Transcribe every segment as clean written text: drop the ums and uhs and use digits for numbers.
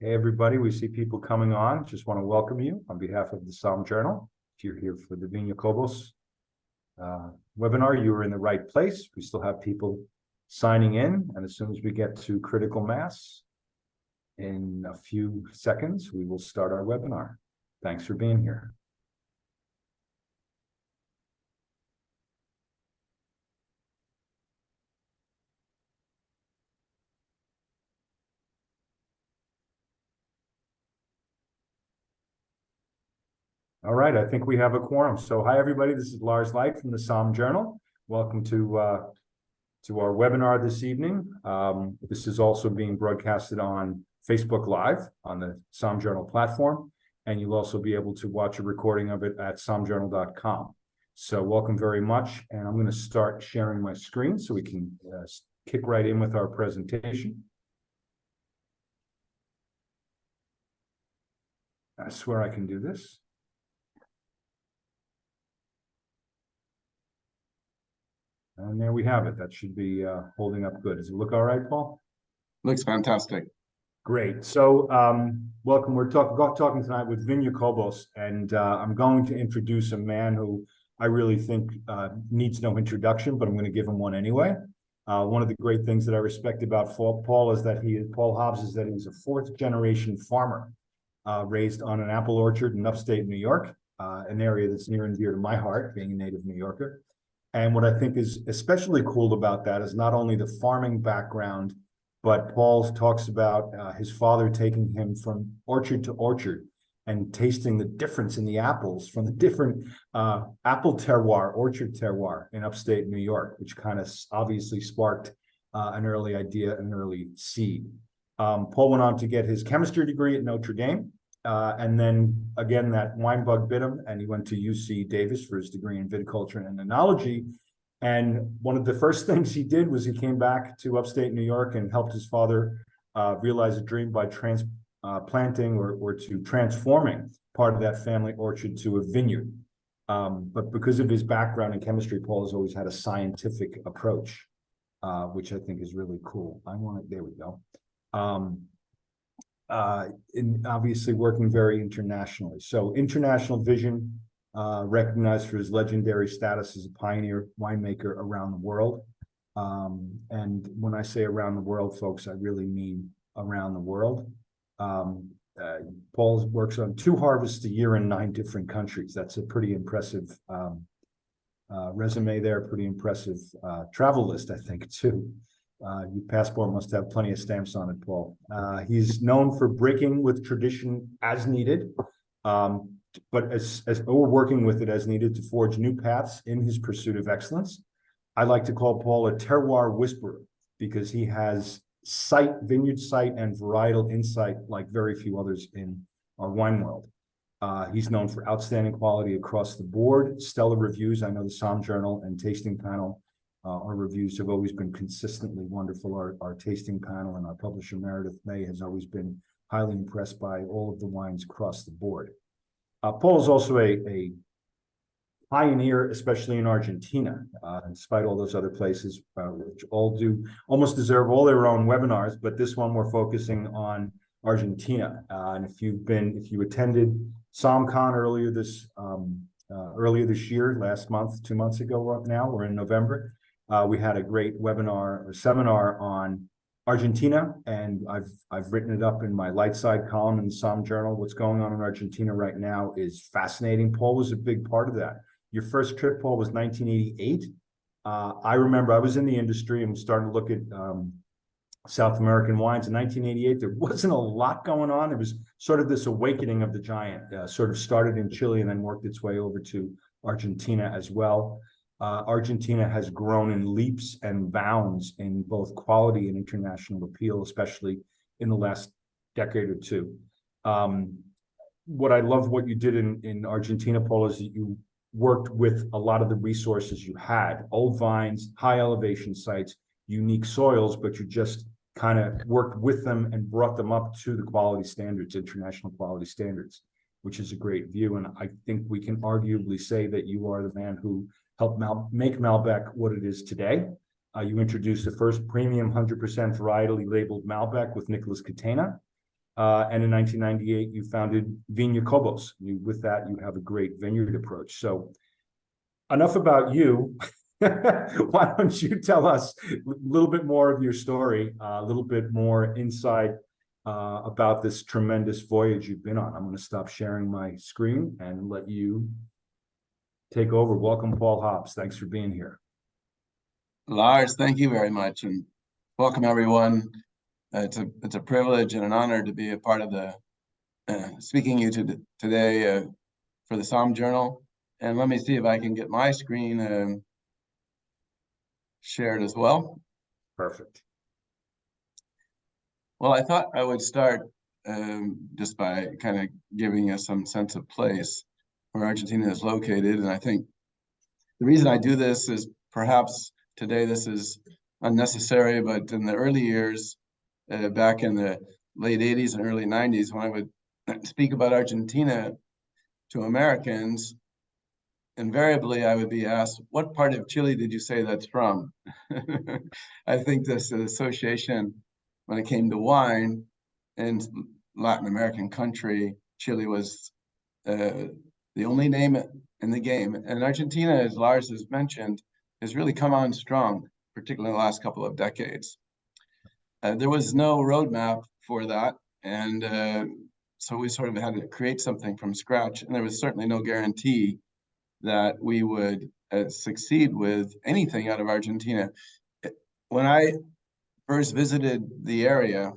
Hey, everybody, we see people coming on. Just want to welcome you on behalf of the SOMM Journal. If you're here for the Vina Cobos webinar, you are in the right place. We still have people signing in, and as soon as we get to critical mass, in a few seconds, we will start our webinar. Thanks for being here. All right, I think we have a quorum. So hi, everybody. This is Lars Leicht from the SOMM Journal. Welcome to our webinar this evening. This is also being broadcasted on Facebook Live on the SOMM Journal platform, and you'll also be able to watch a recording of it at sommjournal.com. So welcome very much, and I'm going to start sharing my screen so we can kick right in with our presentation. I swear I can do this. And there we have it. That should be holding up good. Does it look all right, Paul? Looks fantastic. Great. So welcome. We're talking tonight with Vina Cobos, and I'm going to introduce a man who I really think needs no introduction, but I'm going to give him one anyway. One of the great things that I respect about Paul is that Paul Hobbs is that he's a fourth-generation farmer raised on an apple orchard in upstate New York, an area that's near and dear to my heart, being a native New Yorker. And what I think is especially cool about that is not only the farming background, but Paul talks about his father taking him from orchard to orchard and tasting the difference in the apples from the different apple terroir, orchard terroir in upstate New York, which kind of obviously sparked an early idea, an early seed. Paul went on to get his chemistry degree at Notre Dame. And then again, that wine bug bit him, and he went to UC Davis for his degree in viticulture and enology. And one of the first things he did was he came back to upstate New York and helped his father realize a dream by transplanting or to transforming part of that family orchard to a vineyard. But because of his background in chemistry, Paul has always had a scientific approach, which I think is really cool. There we go. In obviously working very internationally. So international vision, recognized for his legendary status as a pioneer winemaker around the world. And when I say around the world, folks, I really mean around the world. Paul works on 2 harvests a year in 9 different countries. That's a pretty impressive resume there, pretty impressive travel list, I think, too. Your passport must have plenty of stamps on it, Paul. He's known for breaking with tradition as needed, but as we're working with it as needed to forge new paths in his pursuit of excellence. I like to call Paul a terroir whisperer because he has vineyard site and varietal insight like very few others in our wine world. He's known for outstanding quality across the board, stellar reviews. I know the SOMM Journal and tasting panel our reviews have always been consistently wonderful. Our tasting panel and our publisher Meredith May has always been highly impressed by all of the wines across the board. Paul is also a pioneer, especially in Argentina, despite all those other places, which almost deserve all their own webinars. But this one we're focusing on Argentina. And if you attended SOMMCon earlier this year, last month, 2 months ago, now we're in November. We had a great webinar or seminar on Argentina, and I've written it up in my light side column in the SOMM Journal. What's going on in Argentina right now is fascinating. Paul was a big part of that. Your first trip, Paul, was 1988. I remember I was in the industry and starting to look at South American wines in 1988. There wasn't a lot going on. There was sort of this awakening of the giant, sort of started in Chile and then worked its way over to Argentina as well. Argentina has grown in leaps and bounds in both quality and international appeal, especially in the last decade or two. What I love what you did in Argentina, Paul, is that you worked with a lot of the resources you had, old vines, high elevation sites, unique soils, but you just kind of worked with them and brought them up to the quality standards, international quality standards, which is a great view. And I think we can arguably say that you are the man who helped make Malbec what it is today. You introduced the first premium 100% varietally labeled Malbec with Nicholas Catena. And in 1998, you founded Vina Cobos. With that, you have a great vineyard approach. So enough about you. Why don't you tell us a little bit more of your story, a little bit more insight about this tremendous voyage you've been on. I'm going to stop sharing my screen and let you take over. Welcome, Paul Hobbs. Thanks for being here. Lars, thank you very much, and welcome everyone. It's a privilege and an honor to be a part of the speaking you today for the SOMM Journal. And let me see if I can get my screen shared as well. Perfect. Well, I thought I would start just by kind of giving us some sense of place where Argentina is located. And I think the reason I do this is perhaps today this is unnecessary, but in the early years, back in the late 80s and early 90s, when I would speak about Argentina to Americans, invariably I would be asked, what part of Chile did you say that's from? I think this association, when it came to wine in Latin American country, Chile was the only name in the game. And Argentina, as Lars has mentioned, has really come on strong, particularly in the last couple of decades. There was no roadmap for that. And so we sort of had to create something from scratch. And there was certainly no guarantee that we would succeed with anything out of Argentina. When I first visited the area,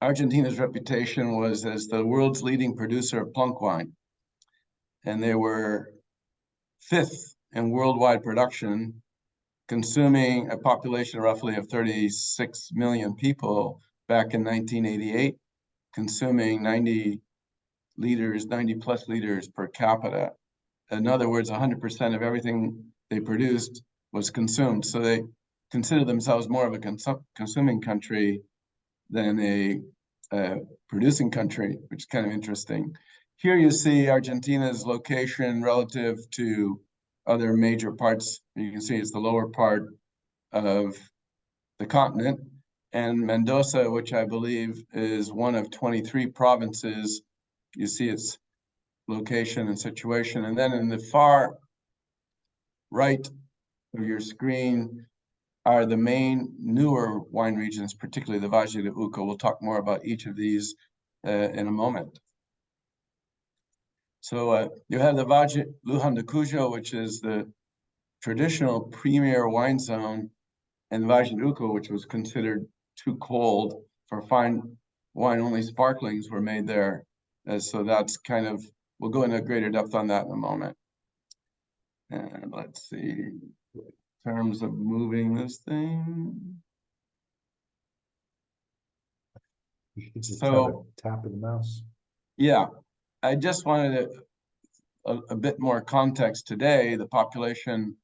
Argentina's reputation was as the world's leading producer of plunk wine. And they were 5th in worldwide production, consuming a population roughly of 36 million people back in 1988, consuming 90 plus liters per capita. In other words, 100% of everything they produced was consumed. So they consider themselves more of a consuming country than a producing country, which is kind of interesting. Here you see Argentina's location relative to other major parts. You can see it's the lower part of the continent. And Mendoza, which I believe is one of 23 provinces, you see its location and situation. And then in the far right of your screen are the main newer wine regions, particularly the Valle de Uco. We'll talk more about each of these in a moment. So you have the Valle Lujan de Cuyo, which is the traditional premier wine zone, and Valle de Uco, which was considered too cold for fine wine. Only sparklings were made there. So that's kind of, we'll go into greater depth on that in a moment. And let's see, in terms of moving this thing. You should just have a tap of the mouse. Yeah, I just wanted a bit more context today. The population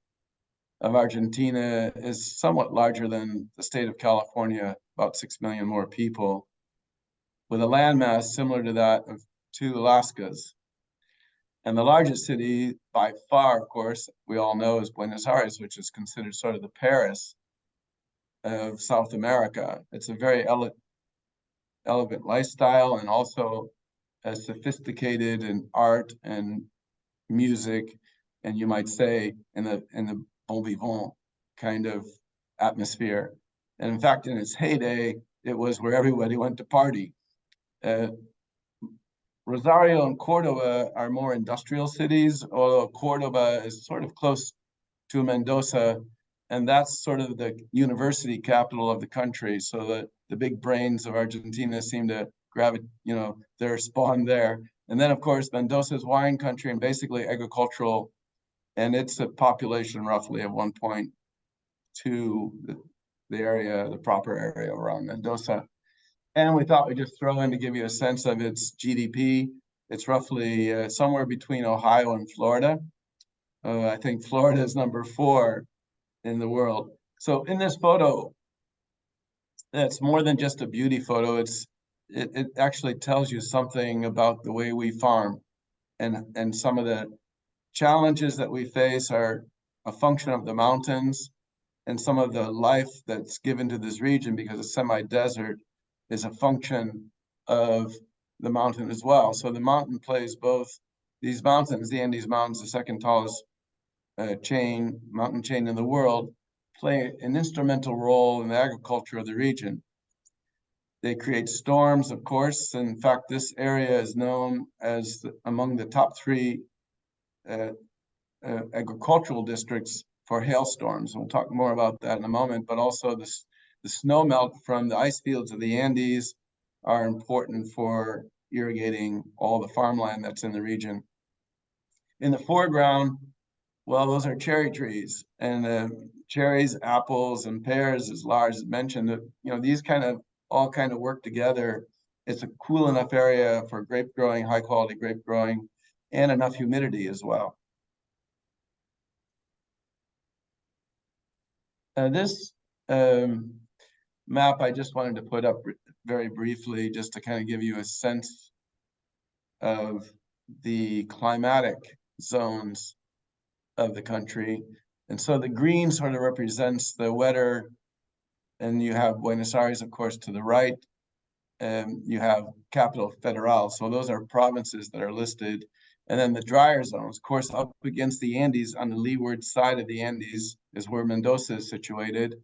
of Argentina is somewhat larger than the state of California, about 6 million more people, with a landmass similar to that of 2 Alaskas. And the largest city by far, of course, we all know, is Buenos Aires, which is considered sort of the Paris of South America. It's a very elegant lifestyle, and also as sophisticated in art and music, and you might say in the bon vivant kind of atmosphere. And in fact, in its heyday, it was where everybody went to party. Rosario and Cordoba are more industrial cities, although Cordoba is sort of close to Mendoza, and that's sort of the university capital of the country. So that the big brains of Argentina seem to gravitate, their spawn there. And then, of course, Mendoza's wine country and basically agricultural, and it's a population roughly of 1.2, the proper area around Mendoza. And we thought we'd just throw in to give you a sense of its GDP. It's roughly somewhere between Ohio and Florida. I think Florida is number 4 in the world. So in this photo, it's more than just a beauty photo. It actually tells you something about the way we farm, and some of the challenges that we face are a function of the mountains and some of the life that's given to this region because it's semi-desert. is a function of the mountain as well. So the mountain plays both these mountains, the Andes Mountains, the second tallest mountain chain in the world, play an instrumental role in the agriculture of the region. They create storms, of course. In fact, this area is known as among the top 3 agricultural districts for hailstorms. We'll talk more about that in a moment, but also the snow melt from the ice fields of the Andes are important for irrigating all the farmland that's in the region. In the foreground, well, those are cherry trees, and cherries, apples, and pears, as Lars mentioned, these all work together. It's a cool enough area for grape growing, high quality grape growing, and enough humidity as well. This map I just wanted to put up very briefly, just to kind of give you a sense of the climatic zones of the country. And so the green sort of represents the wetter, and you have Buenos Aires, of course, to the right, and you have Capital Federal. So those are provinces that are listed. And then the drier zones, of course, up against the Andes on the leeward side of the Andes is where Mendoza is situated.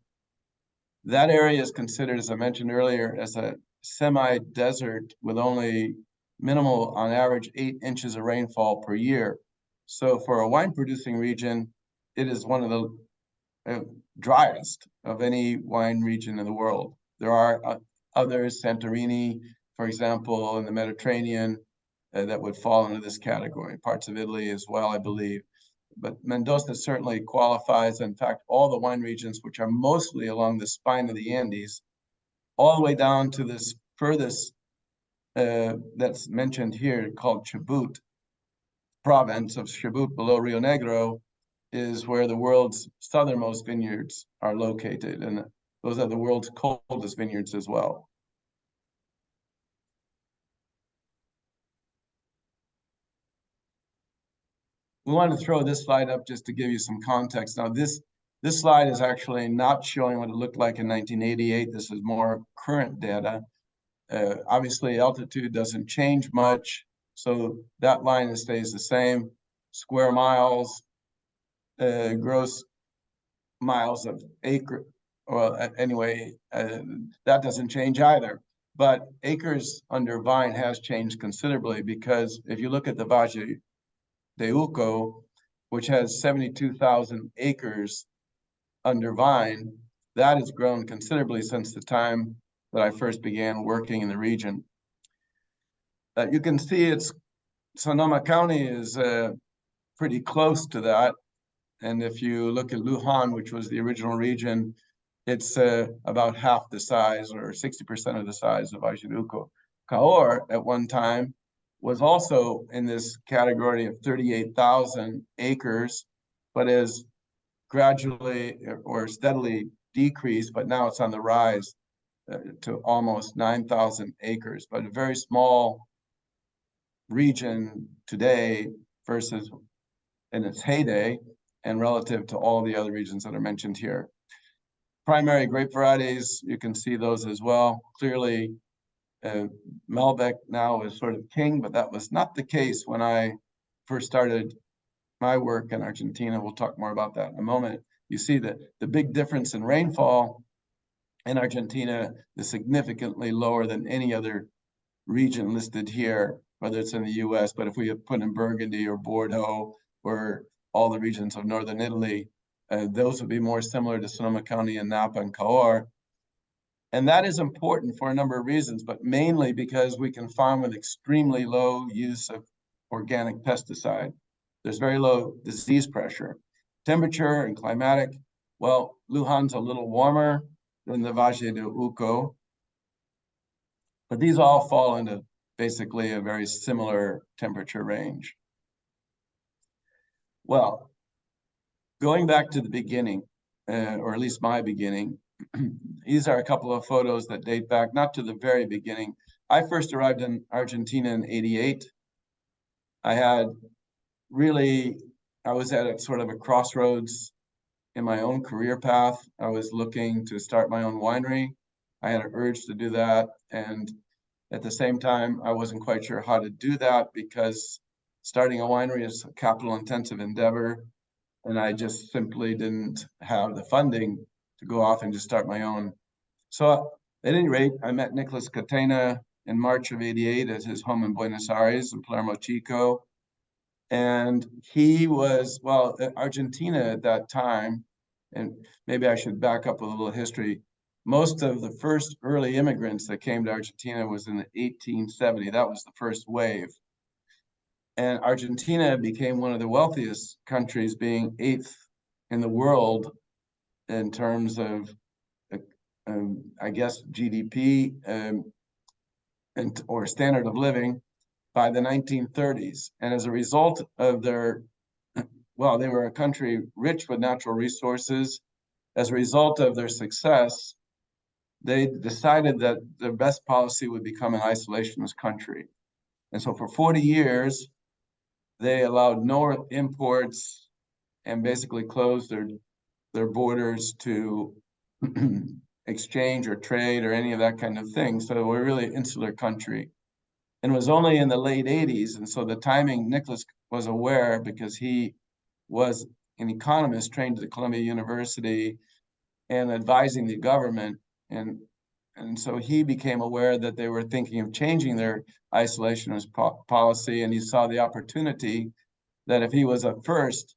That area is considered, as I mentioned earlier, as a semi-desert with only minimal, on average, 8 inches of rainfall per year. So for a wine-producing region, it is one of the driest of any wine region in the world. There are others, Santorini, for example, in the Mediterranean, that would fall into this category. Parts of Italy as well, I believe. But Mendoza certainly qualifies. In fact, all the wine regions, which are mostly along the spine of the Andes, all the way down to this furthest that's mentioned here, called Chubut province of Chubut below Rio Negro, is where the world's southernmost vineyards are located. And those are the world's coldest vineyards as well. We want to throw this slide up just to give you some context. Now, this slide is actually not showing what it looked like in 1988. This is more current data. Obviously, altitude doesn't change much, so that line stays the same. Square miles, gross miles of acre. Well, anyway, that doesn't change either. But acres under vine has changed considerably, because if you look at the Valle de Uco, which has 72,000 acres under vine, that has grown considerably since the time that I first began working in the region. You can see Sonoma County is pretty close to that. And if you look at Lujan, which was the original region, it's about half the size, or 60% of the size of Valle de Uco. Caor at one time was also in this category of 38,000 acres, but has gradually or steadily decreased, but now it's on the rise to almost 9,000 acres, but a very small region today versus in its heyday and relative to all the other regions that are mentioned here. Primary grape varieties, you can see those as well. Clearly, Malbec now is sort of king, but that was not the case when I first started my work in Argentina. We'll talk more about that in a moment. You see that the big difference in rainfall in Argentina is significantly lower than any other region listed here, whether it's in the US, but if we have put in Burgundy or Bordeaux or all the regions of northern Italy, those would be more similar to Sonoma County and Napa and Caor. And that is important for a number of reasons, but mainly because we can farm with extremely low use of organic pesticide. There's very low disease pressure. Temperature and climatic, well, Lujan's a little warmer than the Valle de Uco, but these all fall into basically a very similar temperature range. Well, going back to the beginning, or at least my beginning, these are a couple of photos that date back, not to the very beginning. I first arrived in Argentina in '88. I was at a sort of a crossroads in my own career path. I was looking to start my own winery. I had an urge to do that. And at the same time, I wasn't quite sure how to do that because starting a winery is a capital-intensive endeavor. And I just simply didn't have the funding to go off and just start my own. So at any rate, I met Nicholas Catena in March of '88 at his home in Buenos Aires in Palermo Chico. And he was, well, Argentina at that time, and maybe I should back up with a little history. Most of the first early immigrants that came to Argentina was in 1870. That was the first wave. And Argentina became one of the wealthiest countries, being 8th in the world in terms of, I guess, GDP or standard of living by the 1930s. And as a result of their, well, they were a country rich with natural resources. As a result of their success, they decided that their best policy would become an isolationist country. And so for 40 years, they allowed no imports and basically closed their borders to exchange or trade or any of that kind of thing. So we're really an insular country. And it was only in the late 80s. And so the timing, Nicholas was aware because he was an economist trained at Columbia University and advising the government. And so he became aware that they were thinking of changing their isolationist policy. And he saw the opportunity that if he was at first,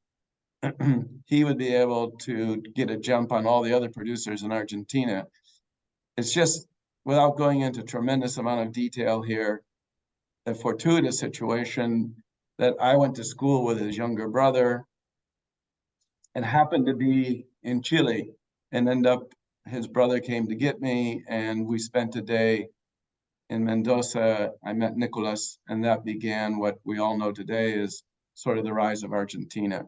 he would be able to get a jump on all the other producers in Argentina. It's just, without going into tremendous amount of detail here, a fortuitous situation that I went to school with his younger brother and happened to be in Chile, and his brother came to get me, and we spent a day in Mendoza. I met Nicholas, and that began what we all know today is sort of the rise of Argentina.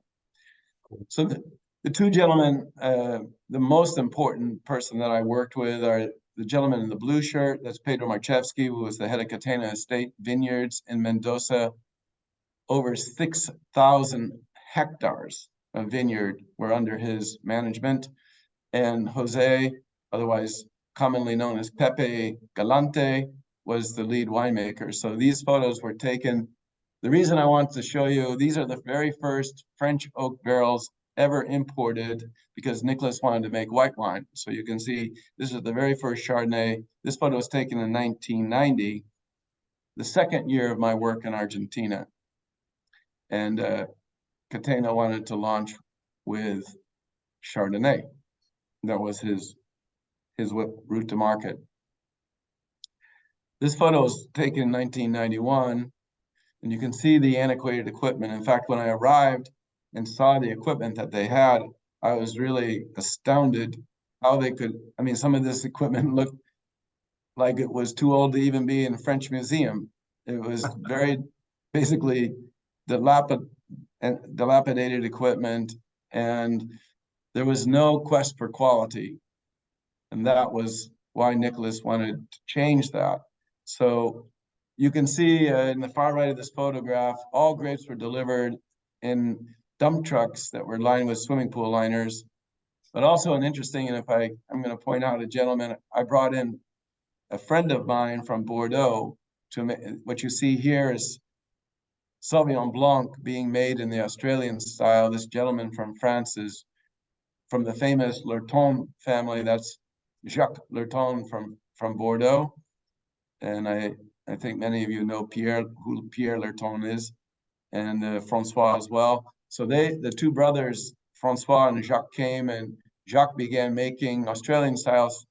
So the two gentlemen, the most important person that I worked with are the gentleman in the blue shirt. That's Pedro Marchevsky, who was the head of Catena Estate Vineyards in Mendoza. Over 6,000 hectares of vineyard were under his management. And Jose, otherwise commonly known as Pepe Galante, was the lead winemaker. So these photos were taken. The reason I want to show you, these are the very first French oak barrels ever imported because Nicholas wanted to make white wine. So you can see this is the very first Chardonnay. This photo was taken in 1990, the second year of my work in Argentina. And Catena wanted to launch with Chardonnay. That was his route to market. This photo was taken in 1991, and you can see the antiquated equipment. In fact, when I arrived and saw the equipment that they had, I was really astounded how they could, I mean, some of this equipment looked like it was too old to even be in a French museum. It was very basically dilapidated equipment, and there was no quest for quality. And that was why Nicholas wanted to change that. So you can see in the far right of this photograph, all grapes were delivered in dump trucks that were lined with swimming pool liners. But also an interesting, and I'm going to point out a gentleman, I brought in a friend of mine from Bordeaux to what you see here is Sauvignon Blanc being made in the Australian style. This gentleman from France is from the famous Lurton family. That's Jacques Lurton from Bordeaux. And I think many of you know who Pierre Lurton is, and Francois as well. So the two brothers, Francois and Jacques, came, and Jacques began making Australian styles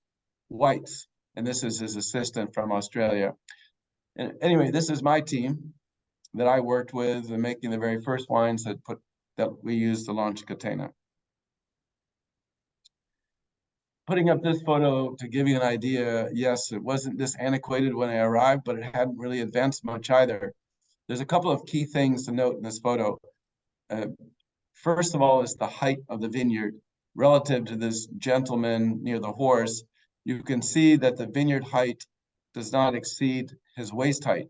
whites. And this is his assistant from Australia. And anyway, this is my team that I worked with in making the very first wines that we used to launch Catena. Putting up this photo to give you an idea, yes, it wasn't this antiquated when I arrived, but it hadn't really advanced much either. There's a couple of key things to note in this photo. First of all is the height of the vineyard relative to this gentleman near the horse. You can see that the vineyard height does not exceed his waist height.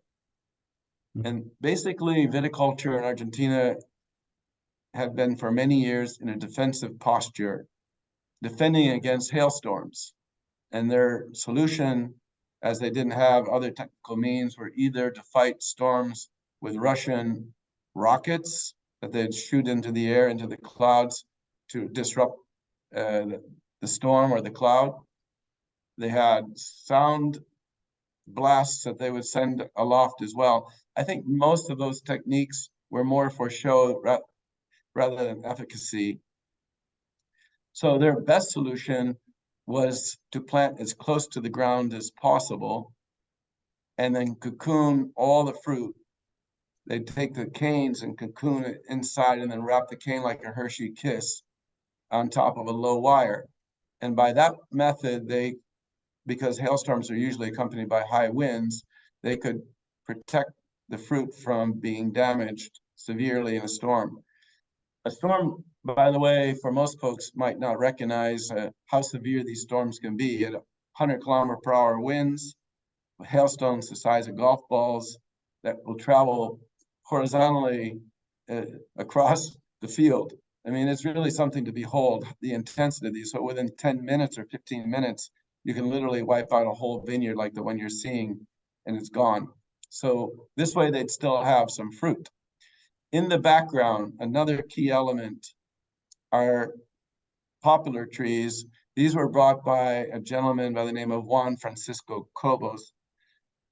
And basically, viticulture in Argentina had been for many years in a defensive posture, defending against hailstorms. And their solution, as they didn't have other technical means, were either to fight storms with Russian rockets that they'd shoot into the air, into the clouds, to disrupt the storm or the cloud. They had sound blasts that they would send aloft as well. I think most of those techniques were more for show rather than efficacy. So their best solution was to plant as close to the ground as possible and then cocoon all the fruit. They'd take the canes and cocoon it inside and then wrap the cane like a Hershey kiss on top of a low wire. And by that method, because hailstorms are usually accompanied by high winds, they could protect the fruit from being damaged severely in a storm. A storm, by the way, for most folks might not recognize how severe these storms can be. At 100-kilometer-per-hour winds, hailstones the size of golf balls that will travel horizontally across the field. I mean, it's really something to behold, the intensity of these. So within 10 minutes or 15 minutes, you can literally wipe out a whole vineyard like the one you're seeing, and it's gone. So this way they'd still have some fruit. In the background, another key element are poplar trees. These were brought by a gentleman by the name of Juan Francisco Cobos.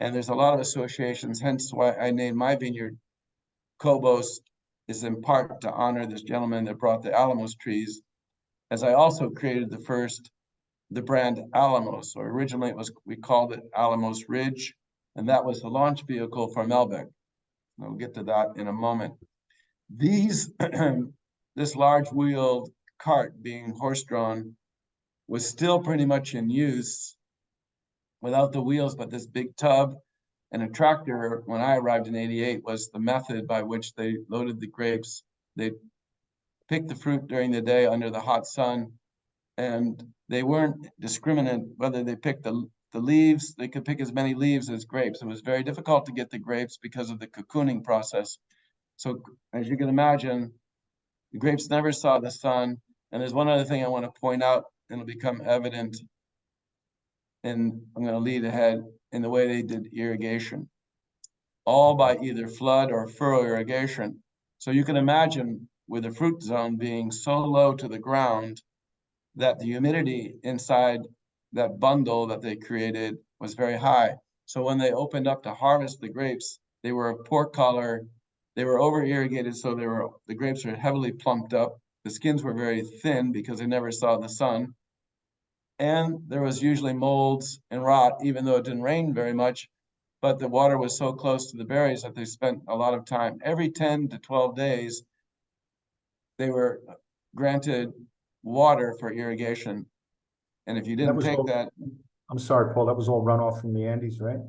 And there's a lot of associations, hence why I named my vineyard Cobos, is in part to honor this gentleman that brought the Alamos trees, as I also created the brand Alamos. So originally we called it Alamos Ridge, and that was the launch vehicle for Malbec. I'll get to that in a moment. This large wheeled cart being horse-drawn was still pretty much in use without the wheels, but this big tub and a tractor, when I arrived in '88, was the method by which they loaded the grapes. They picked the fruit during the day under the hot sun, and they weren't discriminate whether they picked the leaves. They could pick as many leaves as grapes. It was very difficult to get the grapes because of the cocooning process. So as you can imagine, the grapes never saw the sun. And there's one other thing I want to point out, and it'll become evident, and I'm going to lead ahead, in the way they did irrigation, all by either flood or furrow irrigation. So you can imagine with the fruit zone being so low to the ground that the humidity inside that bundle that they created was very high. So when they opened up to harvest the grapes, they were of poor color. They were over irrigated, so the grapes were heavily plumped up. The skins were very thin because they never saw the sun. And there was usually molds and rot, even though it didn't rain very much. But the water was so close to the berries that they spent a lot of time. Every 10 to 12 days, they were granted water for irrigation. And if you didn't take that. I'm sorry, Paul, that was all runoff from the Andes, right?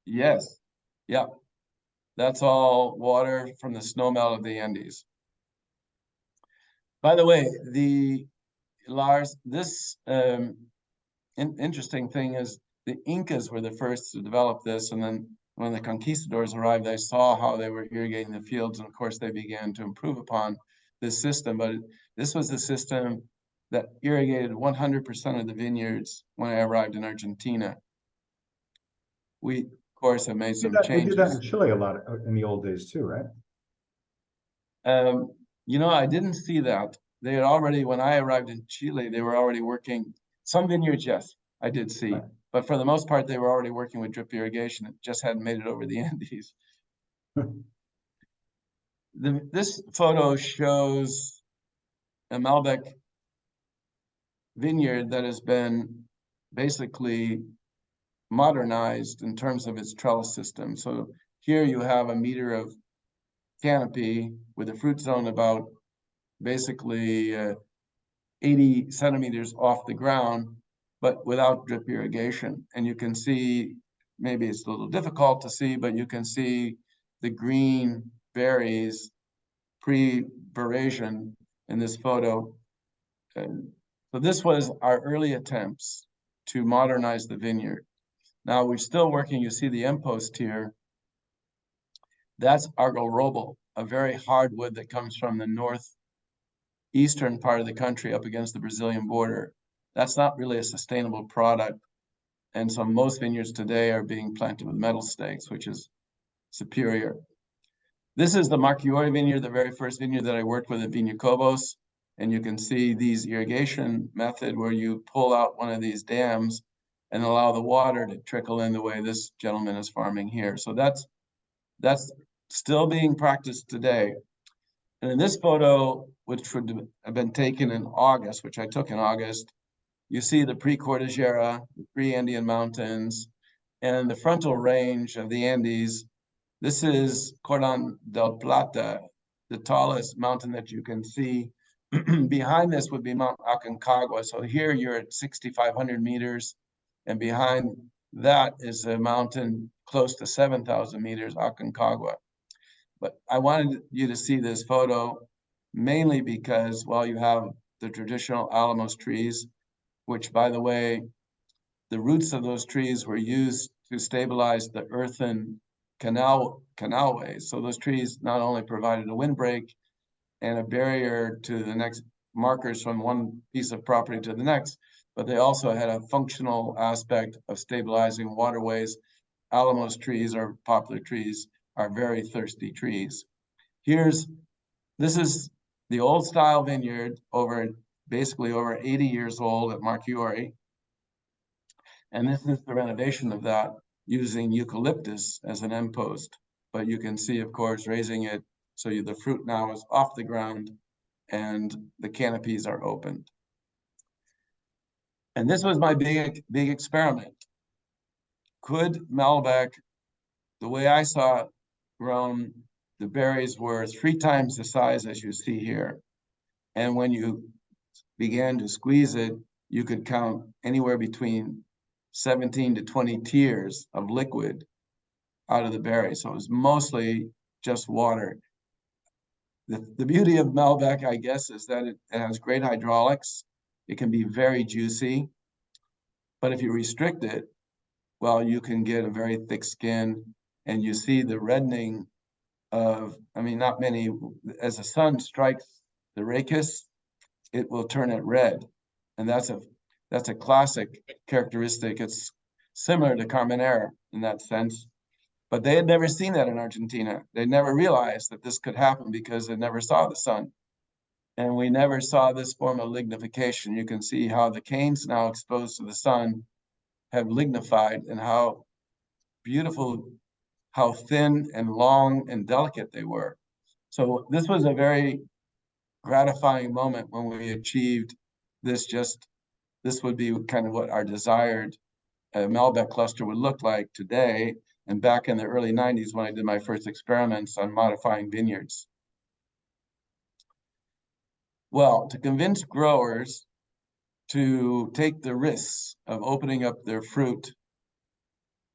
Yes. Yeah. That's all water from the snowmelt of the Andes. By the way, Lars, this interesting thing is the Incas were the first to develop this, and then when the conquistadors arrived, they saw how they were irrigating the fields, and of course they began to improve upon this system. But this was the system that irrigated 100% of the vineyards when I arrived in Argentina. We, of course, have made some changes. They did that in Chile a lot in the old days too, right? I didn't see that. They had already, when I arrived in Chile, they were already working. Some vineyards, yes, I did see. Right. But for the most part, they were already working with drip irrigation. It just hadn't made it over the Andes. This photo shows a Malbec vineyard that has been basically modernized in terms of its trellis system. So here you have a meter of canopy with a fruit zone about basically 80 centimeters off the ground, but without drip irrigation. And you can see, maybe it's a little difficult to see, but you can see the green berries pre-veraison in this photo. So this was our early attempts to modernize the vineyard. Now we're still working, you see the end post here. That's argol-roble, a very hard wood that comes from the northeastern part of the country up against the Brazilian border. that's not really a sustainable product. And so most vineyards today are being planted with metal stakes, which is superior. This is the Marchiori vineyard, the very first vineyard that I worked with at Vina Cobos. And you can see these irrigation method where you pull out one of these dams and allow the water to trickle in the way this gentleman is farming here. So that's still being practiced today. And in this photo, which would have been taken in August, which I took in August, you see the pre-Cordillera, the pre-Andean mountains, and the frontal range of the Andes. This is Cordon del Plata, the tallest mountain that you can see. Behind this would be Mount Aconcagua. So here you're at 6,500 meters, and behind that is a mountain close to 7,000 meters, Aconcagua. But I wanted you to see this photo mainly because, well, you have the traditional alamos trees, which, by the way, the roots of those trees were used to stabilize the earthen canalways. So those trees not only provided a windbreak and a barrier to the next markers from one piece of property to the next, but they also had a functional aspect of stabilizing waterways. Alamos trees or poplar trees are very thirsty trees. This is the old style vineyard basically over 80 years old at Marchiori. And this is the renovation of that using eucalyptus as an end post. But you can see, of course, raising it so the fruit now is off the ground and the canopies are opened. And this was my big experiment. Could Malbec, the way I saw it grown, the berries were 3 times the size as you see here. And when you began to squeeze it, you could count anywhere between 17 to 20 tears of liquid out of the berry. So it was mostly just water. The beauty of Malbec, I guess, is that it has great hydraulics. It can be very juicy. But if you restrict it, well, you can get a very thick skin, and you see the reddening of, not many, as the sun strikes the rachis, it will turn it red. And that's a classic characteristic. It's similar to Carmenere in that sense. But they had never seen that in Argentina. They never realized that this could happen because they never saw the sun. And we never saw this form of lignification. You can see how the canes now exposed to the sun have lignified, and how beautiful, how thin and long and delicate they were. So this was a very gratifying moment when we achieved this. This would be kind of what our desired Malbec cluster would look like today, and back in the early 90s when I did my first experiments on modifying vineyards. Well, to convince growers to take the risks of opening up their fruit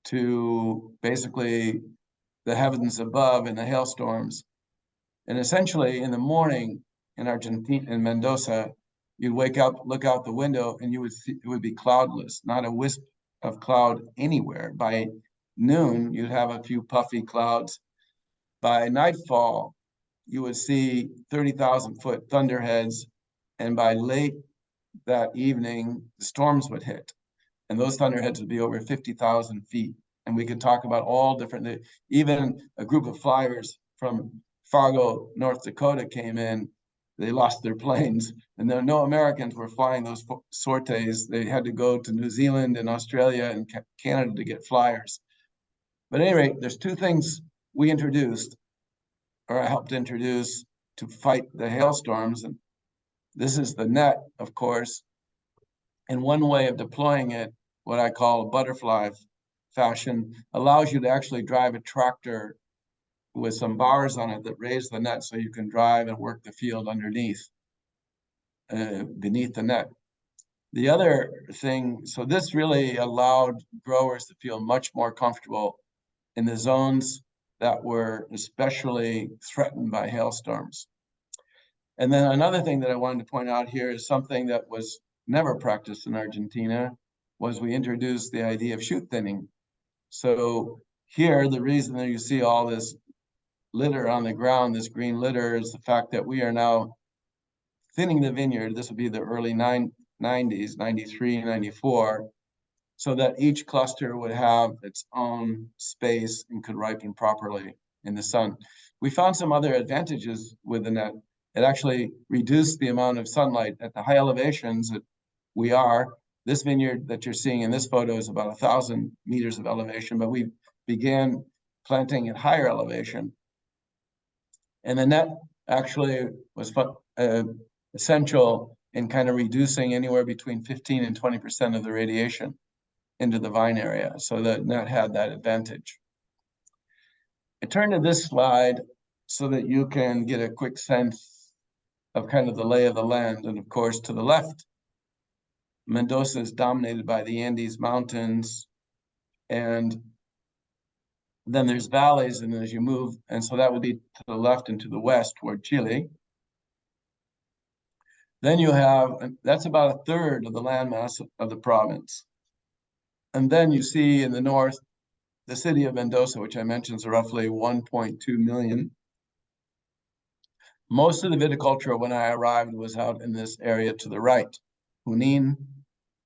to basically the heavens above in the hailstorms. And essentially in the morning in Argentina, in Mendoza, you'd wake up, look out the window, and you would see it would be cloudless, not a wisp of cloud anywhere. By noon, you'd have a few puffy clouds. By nightfall, you would see 30,000-foot thunderheads, and by late that evening, the storms would hit, and those thunderheads would be over 50,000 feet. And we could talk about all different, even a group of flyers from Fargo, North Dakota came in. They lost their planes, and there no Americans were flying those sorties. They had to go to New Zealand and Australia and Canada to get flyers. But at any rate, there's 2 things we introduced, or I helped introduce, to fight the hailstorms. And this is the net, of course. And one way of deploying it, what I call a butterfly fashion, allows you to actually drive a tractor with some bars on it that raise the net so you can drive and work the field underneath, beneath the net. The other thing, so this really allowed growers to feel much more comfortable in the zones that were especially threatened by hailstorms. And then another thing that I wanted to point out here is something that was never practiced in Argentina, was we introduced the idea of shoot thinning. So here, the reason that you see all this litter on the ground, this green litter, is the fact that we are now thinning the vineyard. This would be the early 90s, 93, 94, so that each cluster would have its own space and could ripen properly in the sun. We found some other advantages with the net. It actually reduced the amount of sunlight at the high elevations that we are. This vineyard that you're seeing in this photo is about 1,000 meters of elevation, but we began planting at higher elevation. And the net actually was essential in kind of reducing anywhere between 15 and 20% of the radiation into the vine area. So the net had that advantage. I turn to this slide so that you can get a quick sense of kind of the lay of the land. And of course, to the left, Mendoza is dominated by the Andes Mountains, and then there's valleys, and as you move, and so that would be to the left and to the west toward Chile. Then you have, that's about a third of the landmass of the province. And then you see in the north, the city of Mendoza, which I mentioned is roughly 1.2 million. Most of the viticulture when I arrived was out in this area to the right, Junín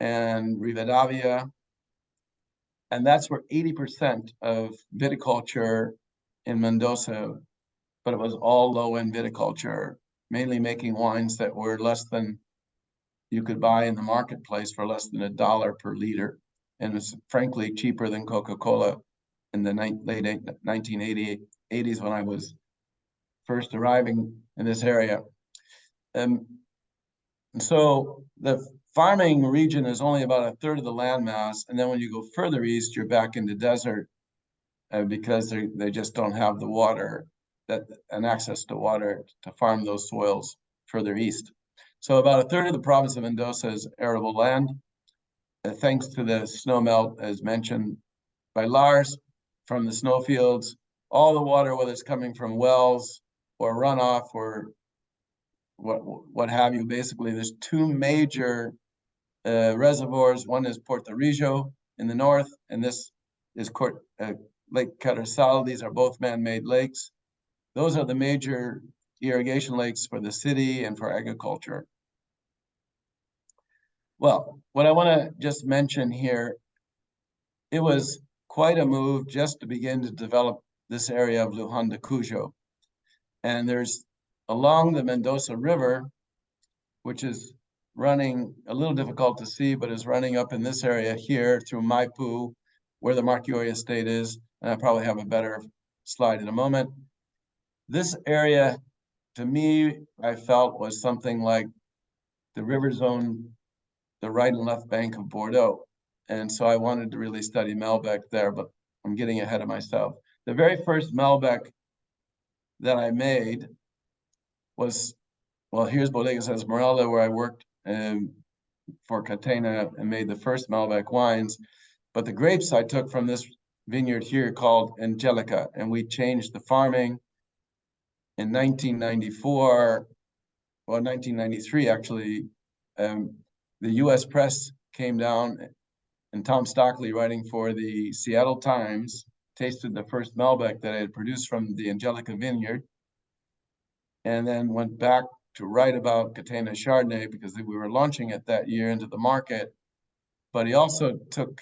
and Rivadavia. And that's where 80% of viticulture in Mendoza, but it was all low-end viticulture, mainly making wines that were less than you could buy in the marketplace for less than $1 per liter. And it's frankly cheaper than Coca-Cola in the late 1980s when I was first arriving in this area. And so the farming region is only about a third of the landmass. And then when you go further east, you're back into desert because they just don't have the water and access to water to farm those soils further east. So about a third of the province of Mendoza is arable land. Thanks to the snow melt, as mentioned by Lars, from the snowfields, all the water, whether it's coming from wells or runoff or what have you, basically there's two major reservoirs. One is Puerto Rijo in the north, and this is Lake Carrizal. These are both man-made lakes. Those are the major irrigation lakes for the city and for agriculture. Well, what I want to just mention here, it was quite a move just to begin to develop this area of Lujan de Cuyo. And there's along the Mendoza River, which is running a little difficult to see, but is running up in this area here through Maipú, where the Marchiori estate is. And I probably have a better slide in a moment. This area, to me, I felt was something like the river zone, the right and left bank of Bordeaux. And so I wanted to really study Malbec there, but I'm getting ahead of myself. The very first Malbec that I made was, well, here's Bodegas Esmeralda, where I worked for Catena and made the first Malbec wines. But the grapes I took from this vineyard here called Angelica, and we changed the farming in 1994, well, 1993 actually. The U.S. press came down, and Tom Stockley, writing for the Seattle Times, tasted the first Malbec that I had produced from the Angelica vineyard, and then went back to write about Catena Chardonnay because we were launching it that year into the market. But he also took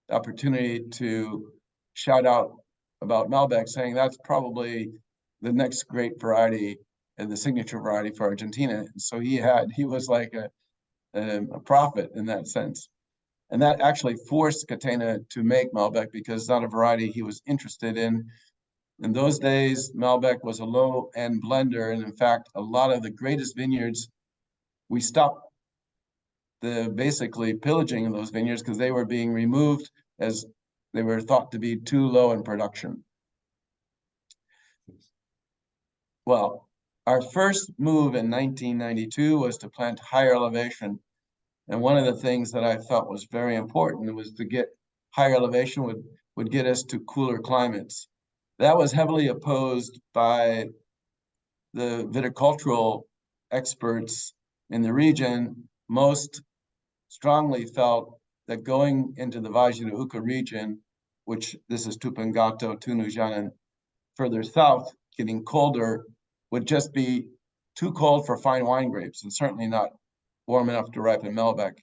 the opportunity to shout out about Malbec, saying that's probably the next great variety and the signature variety for Argentina. So he was like a prophet in that sense. And that actually forced Catena to make Malbec because it's not a variety he was interested in. In those days, Malbec was a low-end blender. And in fact, a lot of the greatest vineyards, we stopped basically pillaging those vineyards because they were being removed as they were thought to be too low in production. Well, our first move in 1992 was to plant higher elevation. And one of the things that I felt was very important was to get higher elevation would get us to cooler climates. That was heavily opposed by the viticultural experts in the region. Most strongly felt that going into the Valle de Uca region, which this is Tupungato, Tunuyán, and further south, getting colder, would just be too cold for fine wine grapes, and certainly not warm enough to ripen Malbec.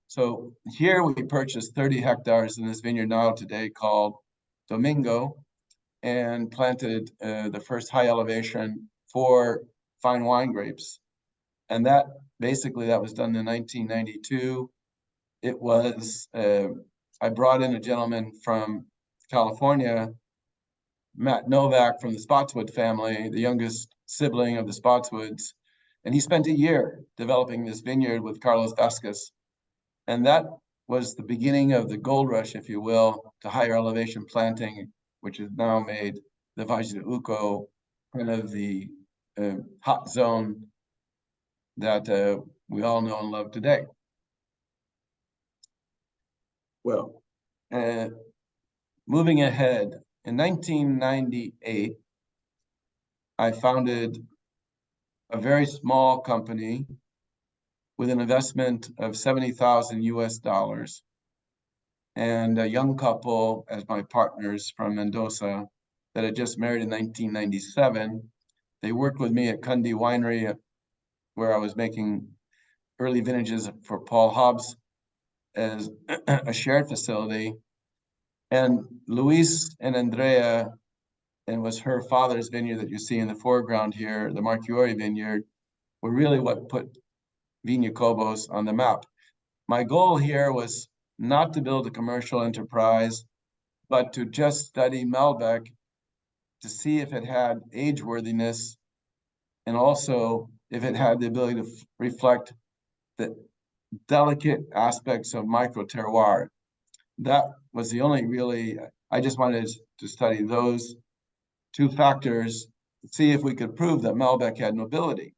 So here we purchased 30 hectares in this vineyard now today called Domingo, and planted the first high elevation for fine wine grapes. And that was done in 1992. It was, I brought in a gentleman from California, Matt Novak from the Spotswood family, the youngest sibling of the Spotswoods. And he spent a year developing this vineyard with Carlos Vasquez. And that was the beginning of the gold rush, if you will, to higher elevation planting, which has now made the Valle de Uco kind of the hot zone that we all know and love today. Well, moving ahead, in 1998, I founded a very small company with an investment of 70,000 US dollars, and a young couple as my partners from Mendoza that had just married in 1997. They worked with me at Cundy Winery, where I was making early vintages for Paul Hobbs as a shared facility. And Luis and Andrea, and was her father's vineyard that you see in the foreground here, the Marchiori vineyard, were really what put Vina Cobos on the map. My goal here was not to build a commercial enterprise, but to just study Malbec to see if it had age worthiness, and also if it had the ability to reflect the delicate aspects of micro terroir. That was the only really, I just wanted to study those two factors, see if we could prove that Malbec had nobility.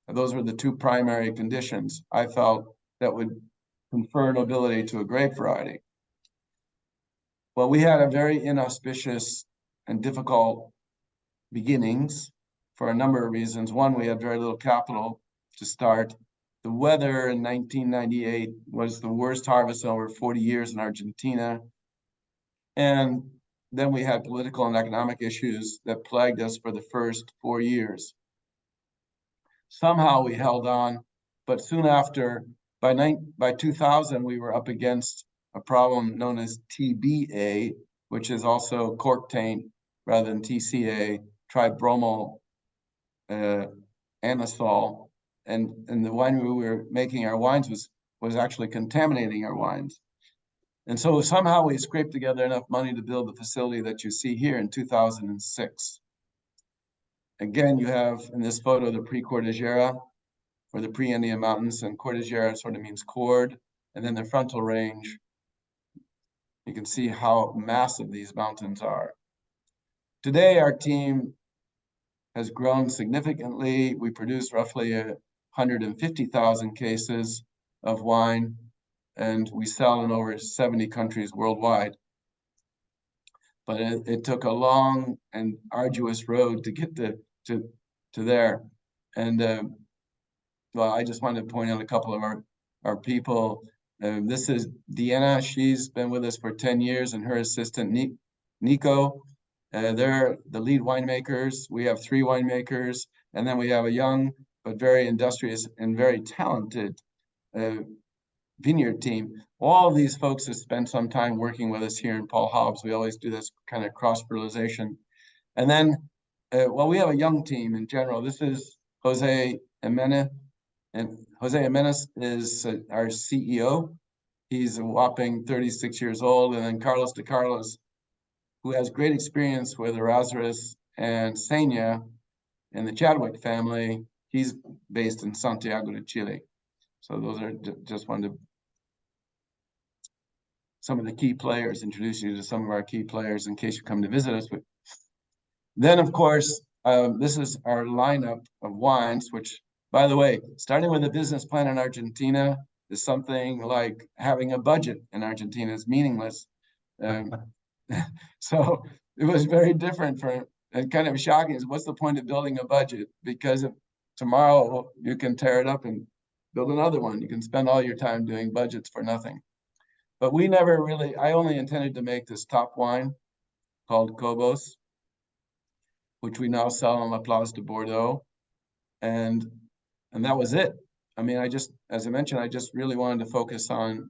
And those were the two primary conditions I felt that would confer nobility to a grape variety. Well, we had a very inauspicious and difficult beginnings for a number of reasons. One, we had very little capital to start. The weather in 1998 was the worst harvest in over 40 years in Argentina. And then we had political and economic issues that plagued us for the first 4 years. Somehow we held on, but soon after, by 2000, we were up against a problem known as TBA, which is also cork taint rather than TCA, tribromal anisole. And the winery we were making our wines was actually contaminating our wines. And so somehow we scraped together enough money to build the facility that you see here in 2006. Again, you have in this photo the pre-Cordillera, or the pre-Andean mountains, and Cordillera sort of means cord, and then the frontal range. You can see how massive these mountains are. Today, our team has grown significantly. We produce roughly 150,000 cases of wine, and we sell in over 70 countries worldwide. But it took a long and arduous road to get to there. And well, I just wanted to point out a couple of our people. This is Deanna. She's been with us for 10 years, and her assistant, Nico. They're the lead winemakers. We have 3 winemakers, and then we have a young but very industrious and very talented vineyard team. All of these folks have spent some time working with us here in Paul Hobbs. We always do this kind of cross-fertilization. And then, well, we have a young team in general. This is Jose Jimenez, and Jose Jimenez is our CEO. He's a whopping 36 years old. And then Carlos de Carlos, who has great experience with Erasmus and Senia and the Chadwick family. He's based in Santiago de Chile. So those are just one of some of the key players, introduce you to some of our key players in case you come to visit us. But then, of course, this is our lineup of wines, which, by the way, starting with a business plan in Argentina is something like having a budget in Argentina. Is meaningless. So it was very different and kind of shocking. Is what's the point of building a budget? Because if tomorrow you can tear it up and build another one. You can spend all your time doing budgets for nothing. But we never really, I only intended to make this top wine called Cobos, which we now sell on La Place de Bordeaux. And that was it. I mean, as I mentioned, I just really wanted to focus on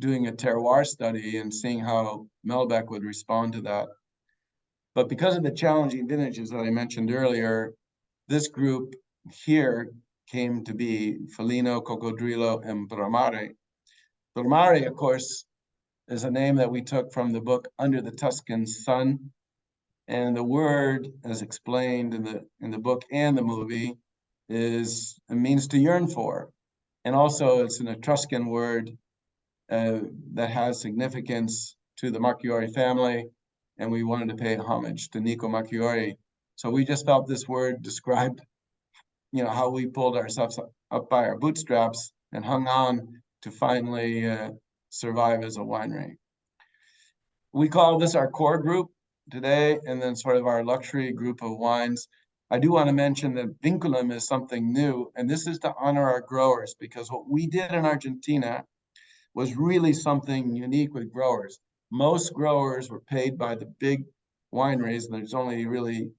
doing a terroir study and seeing how Malbec would respond to that. But because of the challenging vintages that I mentioned earlier, this group here came to be Felino, Cocodrilo, and Bramare. Bramare, of course, is a name that we took from the book Under the Tuscan Sun. And the word, as explained in the book and the movie, it means to yearn for. And also it's an Etruscan word that has significance to the Marchiori family. And we wanted to pay homage to Nico Marchiori. So we just felt this word described, how we pulled ourselves up by our bootstraps and hung on to finally survive as a winery. We call this our core group today, and then sort of our luxury group of wines. I do want to mention that vinculum is something new, and this is to honor our growers, because what we did in Argentina was really something unique with growers. Most growers were paid by the big wineries, and there's only really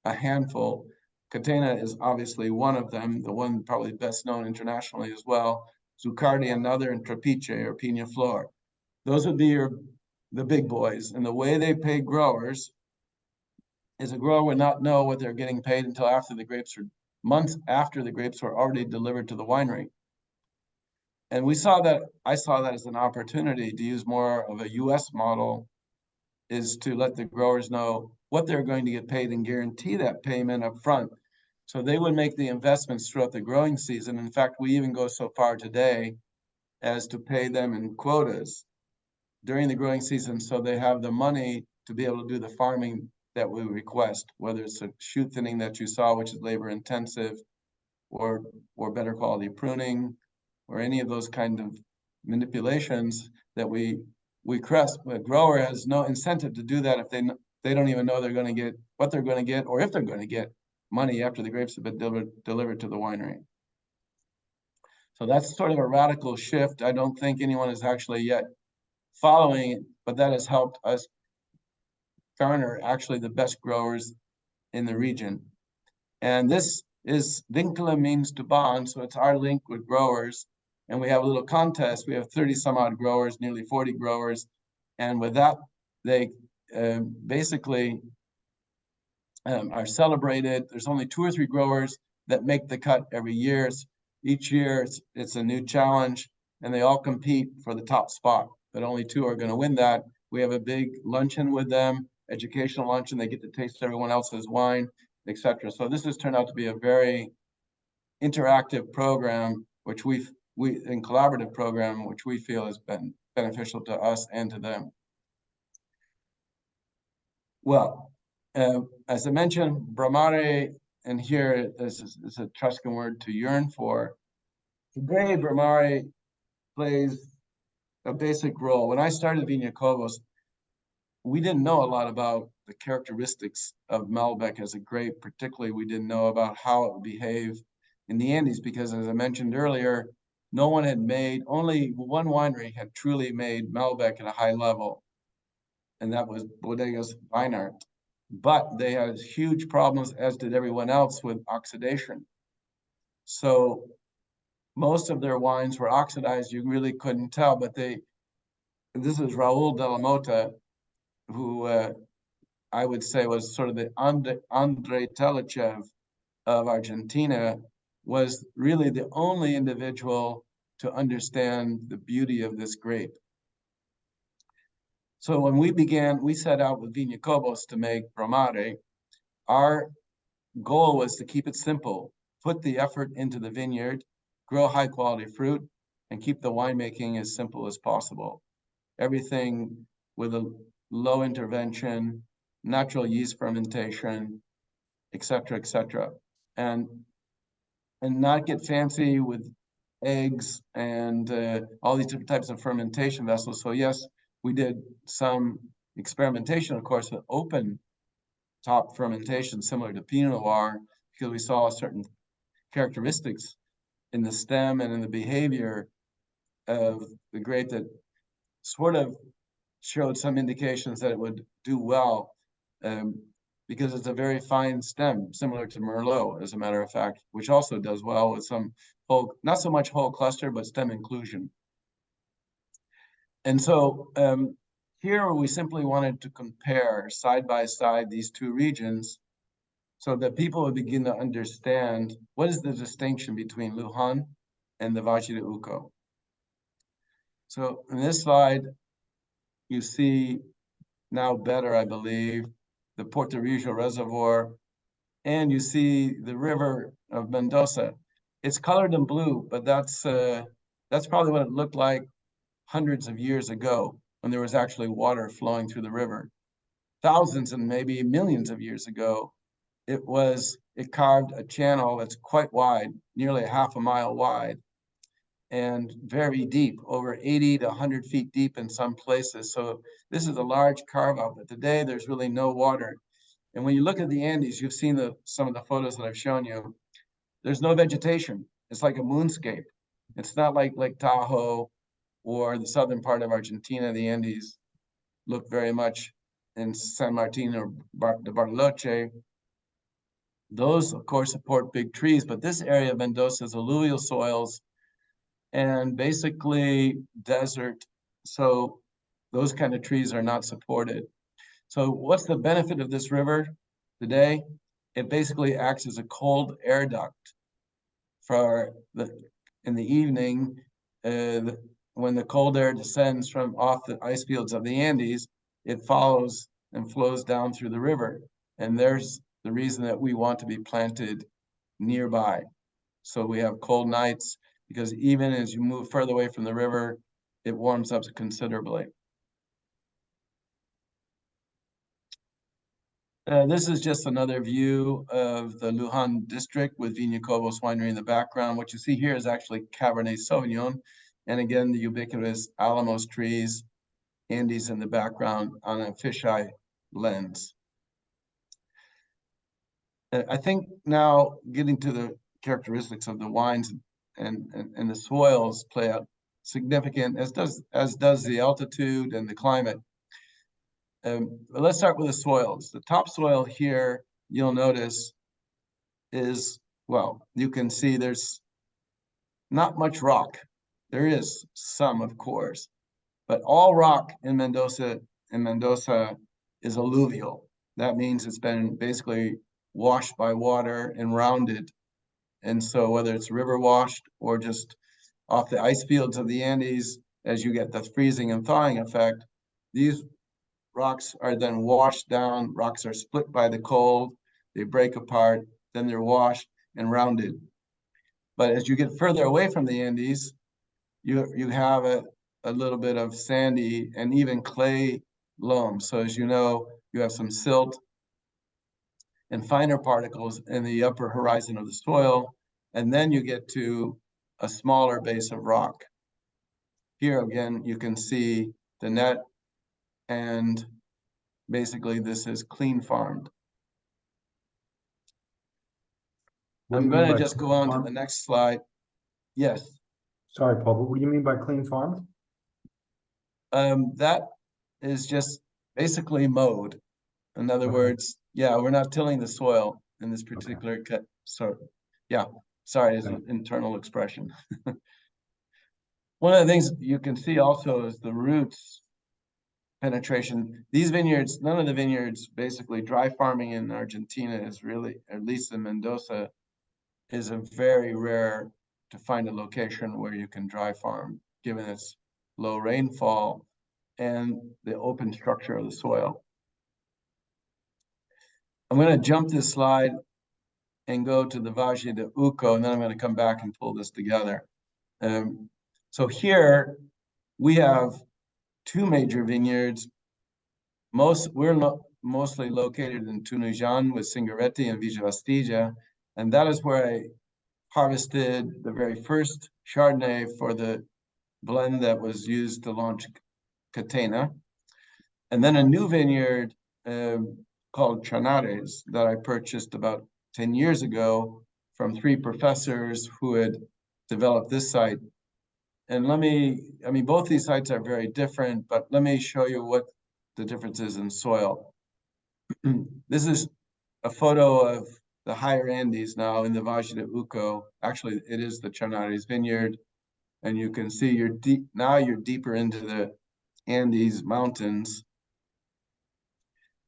a handful. Catena is obviously one of them, the one probably best known internationally as well. Zuccardi, another, and Trapiche or Peñaflor. Those would be the big boys. And the way they pay growers is a grower would not know what they're getting paid until after the grapes are months after the grapes were already delivered to the winery. And I saw that as an opportunity to use more of a US model, is to let the growers know what they're going to get paid and guarantee that payment up front. So they would make the investments throughout the growing season. In fact, we even go so far today as to pay them in quotas during the growing season, so they have the money to be able to do the farming that we request, whether it's a shoot thinning that you saw, which is labor intensive, or better quality pruning, or any of those kind of manipulations that we request. But a grower has no incentive to do that if they don't even know they're going to get what they're going to get, or if they're going to get money after the grapes have been delivered to the winery. So that's sort of a radical shift. I don't think anyone is actually yet following it, but that has helped us garner actually the best growers in the region. And this is vincula, means to bond, so it's our link with growers. And we have a little contest. We have 30 some odd growers, nearly 40 growers. And with that, they basically are celebrated. There's only 2 or 3 growers that make the cut every year. Each year it's a new challenge, and they all compete for the top spot, but only 2 are going to win that. We have a big luncheon with them, educational luncheon. They get to taste everyone else's wine, etc. So this has turned out to be a very interactive program, which in collaborative program, which we feel has been beneficial to us and to them. Well, as I mentioned, Bramare, and here is a Etruscan word, to yearn for. Today, Bramare plays a basic role. When I started Vina Cobos, we didn't know a lot about the characteristics of Malbec as a grape. Particularly, we didn't know about how it would behave in the Andes, because as I mentioned earlier, only one winery had truly made Malbec at a high level, and that was Bodegas Weinart. But they had huge problems, as did everyone else, with oxidation. So most of their wines were oxidized. You really couldn't tell, but this is Raul de la Mota, who I would say was sort of the Andrei Telechev of Argentina, was really the only individual to understand the beauty of this grape. So when we set out with Vina Cobos to make Bramare. Our goal was to keep it simple, put the effort into the vineyard, grow high quality fruit, and keep the winemaking as simple as possible. Everything with a low intervention, natural yeast fermentation, etc., and not get fancy with eggs and all these different types of fermentation vessels. So yes, we did some experimentation, of course, with open top fermentation, similar to Pinot Noir, because we saw certain characteristics in the stem and in the behavior of the grape that sort of showed some indications that it would do well, because it's a very fine stem, similar to Merlot, as a matter of fact, which also does well with some whole, not so much whole cluster, but stem inclusion. And so here we simply wanted to compare side by side these two regions so that people would begin to understand what is the distinction between Lujan and the Valle de Uco. So in this slide, you see now better, I believe, the Portorillo Reservoir, and you see the river of Mendoza. It's colored in blue, but that's probably what it looked like hundreds of years ago when there was actually water flowing through the river. Thousands and maybe millions of years ago, it carved a channel that's quite wide, nearly half a mile wide, and very deep, over 80 to 100 feet deep in some places. So this is a large carve out, but today there's really no water. And when you look at the Andes, you've seen some of the photos that I've shown you, there's no vegetation. It's like a moonscape. It's not like Lake Tahoe or the southern part of Argentina. The Andes look very much in San Martin or the Bariloche. Those, of course, support big trees, but this area of Mendoza is alluvial soils and basically desert. So those kind of trees are not supported. So what's the benefit of this river today? It basically acts as a cold air duct in the evening, when the cold air descends from off the ice fields of the Andes, it follows and flows down through the river. And there's the reason that we want to be planted nearby. So we have cold nights, because even as you move further away from the river, it warms up considerably. This is just another view of the Lujan district with Vina Cobos winery in the background. What you see here is actually Cabernet Sauvignon. And again, the ubiquitous Alamos trees, Andes in the background on a fisheye lens. I think now getting to the characteristics of the wines and the soils play out significant, as does the altitude and the climate. Let's start with the soils. The topsoil here, you'll notice, is, well, you can see there's not much rock. There is some, of course, but all rock in Mendoza is alluvial. That means it's been basically washed by water and rounded. And so whether it's river washed or just off the ice fields of the Andes, as you get the freezing and thawing effect, these rocks are then washed down. Rocks are split by the cold, they break apart, then they're washed and rounded. But as you get further away from the Andes, you have a little bit of sandy and even clay loam. So as you know, you have some silt and finer particles in the upper horizon of the soil, and then you get to a smaller base of rock. Here again, you can see the net, and basically this is clean farmed. I'm going to just go on to the next slide. Yes. Sorry, Paul, but what do you mean by clean farmed? That is just basically mowed. In other words, yeah, we're not tilling the soil in this particular cut. So, yeah, sorry, it's an internal expression. One of the things you can see also is the roots penetration. These vineyards, none of the vineyards, basically dry farming in Argentina is really, at least in Mendoza, is a very rare to find a location where you can dry farm, given its low rainfall and the open structure of the soil. I'm going to jump this slide and go to the Valle de Uco, and then I'm going to come back and pull this together. So here we have two major vineyards. We're mostly located in Lujan with Singaretti and Villa Bastilla, and that is where I harvested the very first Chardonnay for the blend that was used to launch Catena. And then a new vineyard called Chanares that I purchased about 10 years ago from 3 professors who had developed this site. And both these sites are very different, but let me show you what the difference is in soil. This is a photo of the higher Andes now in the Valle de Uco. Actually, it is the Charnares vineyard. And you can see you're deeper into the Andes mountains.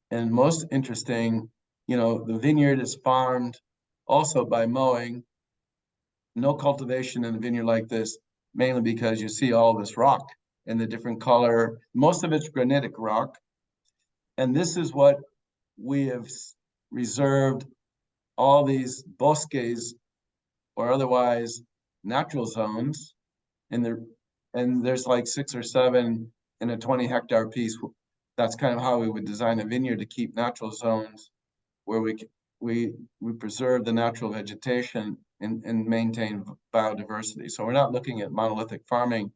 And most interesting, the vineyard is farmed also by mowing. No cultivation in a vineyard like this, mainly because you see all this rock in the different color. Most of it's granitic rock. And this is what we have reserved all these bosques or otherwise natural zones and there's like 6 or 7 in a 20-hectare piece. That's kind of how we would design a vineyard, to keep natural zones where we preserve the natural vegetation and maintain biodiversity. So we're not looking at monolithic farming.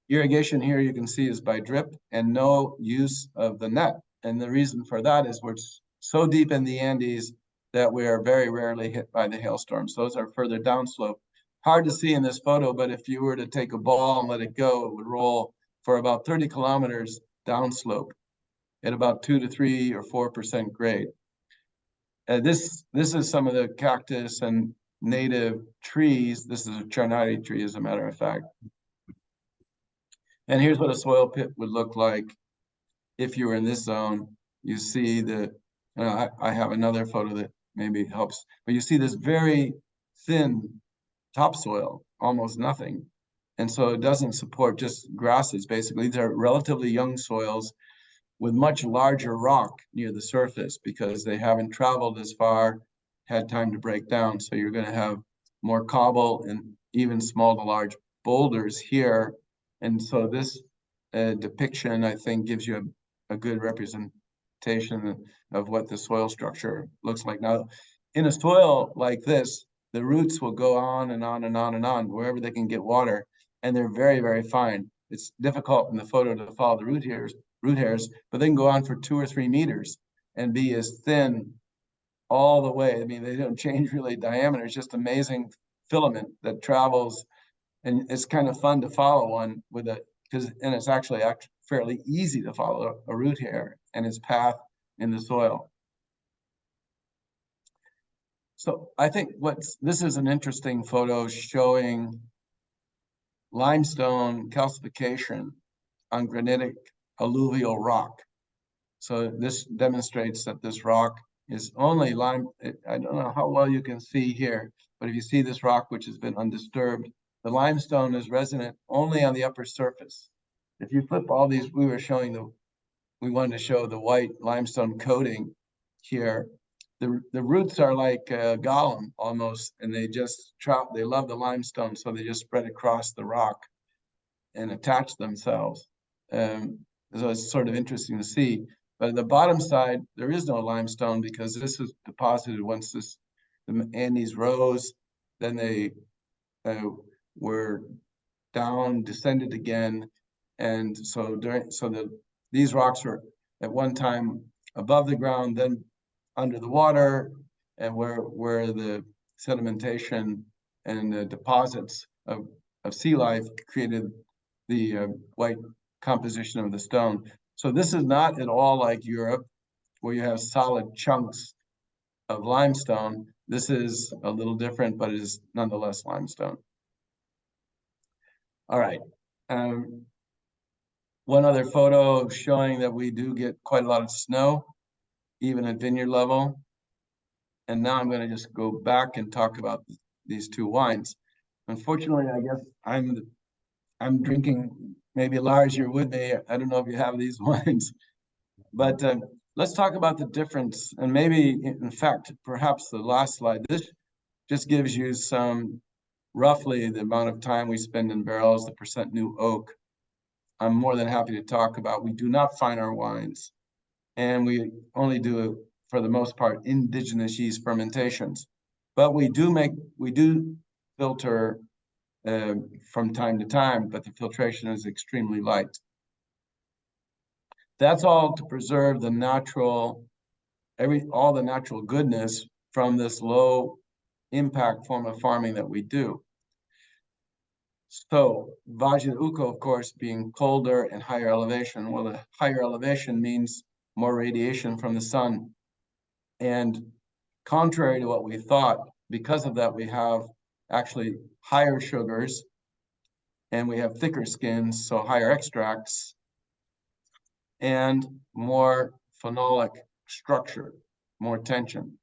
Irrigation here you can see is by drip and no use of the net. And the reason for that is we're so deep in the Andes that we are very rarely hit by the hailstorms. Those are further downslope. Hard to see in this photo, but if you were to take a ball and let it go, it would roll for about 30 kilometers downslope at about 2 to 3 or 4% grade. This is some of the cactus and native trees. This is a Charnare tree, as a matter of fact. And here's what a soil pit would look like if you were in this zone. You see I have another photo that maybe helps, but you see this very thin topsoil, almost nothing. And so it doesn't support just grasses, basically. They're relatively young soils with much larger rock near the surface because they haven't traveled as far, had time to break down. So you're going to have more cobble and even small to large boulders here. And so this depiction, I think, gives you a good representation of what the soil structure looks like. Now, in a soil like this, the roots will go on and on and on and on wherever they can get water, and they're very, very fine. It's difficult in the photo to follow the root hairs, but they can go on for 2 or 3 meters and be as thin all the way. I mean, they don't change really diameter. It's just amazing filament that travels, and it's kind of fun to follow one with and it's actually fairly easy to follow a root hair and its path in the soil. So I think this is an interesting photo showing limestone calcification on granitic alluvial rock. So this demonstrates that this rock is only lime. I don't know how well you can see here, but if you see this rock, which has been undisturbed, the limestone is resident only on the upper surface. If you flip all these, we wanted to show the white limestone coating here. The roots are like a golem almost, and they love the limestone, so they just spread across the rock and attach themselves. So it's sort of interesting to see. But at the bottom side, there is no limestone because this was deposited once the Andes rose, then they were descended again. And so these rocks were at one time above the ground, then under the water, and where the sedimentation and the deposits of sea life created the white composition of the stone. So this is not at all like Europe, where you have solid chunks of limestone. This is a little different, but it is nonetheless limestone. All right. One other photo showing that we do get quite a lot of snow, even at vineyard level. And now I'm going to just go back and talk about these 2 wines. Unfortunately, I guess I'm drinking, maybe Lars, you're with me. I don't know if you have these wines, but let's talk about the difference. And maybe, in fact, perhaps the last slide, this just gives you roughly the amount of time we spend in barrels, the percent new oak. I'm more than happy to talk about. We do not fine our wines, and we only do, for the most part, indigenous yeast fermentations. But we do filter from time to time, but the filtration is extremely light. That's all to preserve the all the natural goodness from this low impact form of farming that we do. So Valle de Uco, of course, being colder and higher elevation. Well, the higher elevation means more radiation from the sun. And contrary to what we thought, because of that, we have actually higher sugars and we have thicker skins, so higher extracts and more phenolic structure, more tension.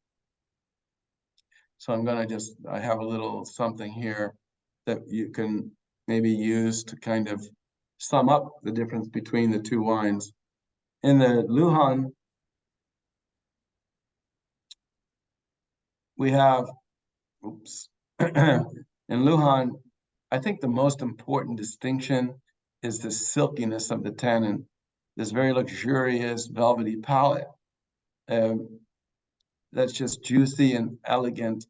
So I'm going to I have a little something here that you can maybe use to kind of sum up the difference between the two wines. In the Lujan, we have, in Lujan, I think the most important distinction is the silkiness of the tannin, this very luxurious velvety palate. That's just juicy and elegant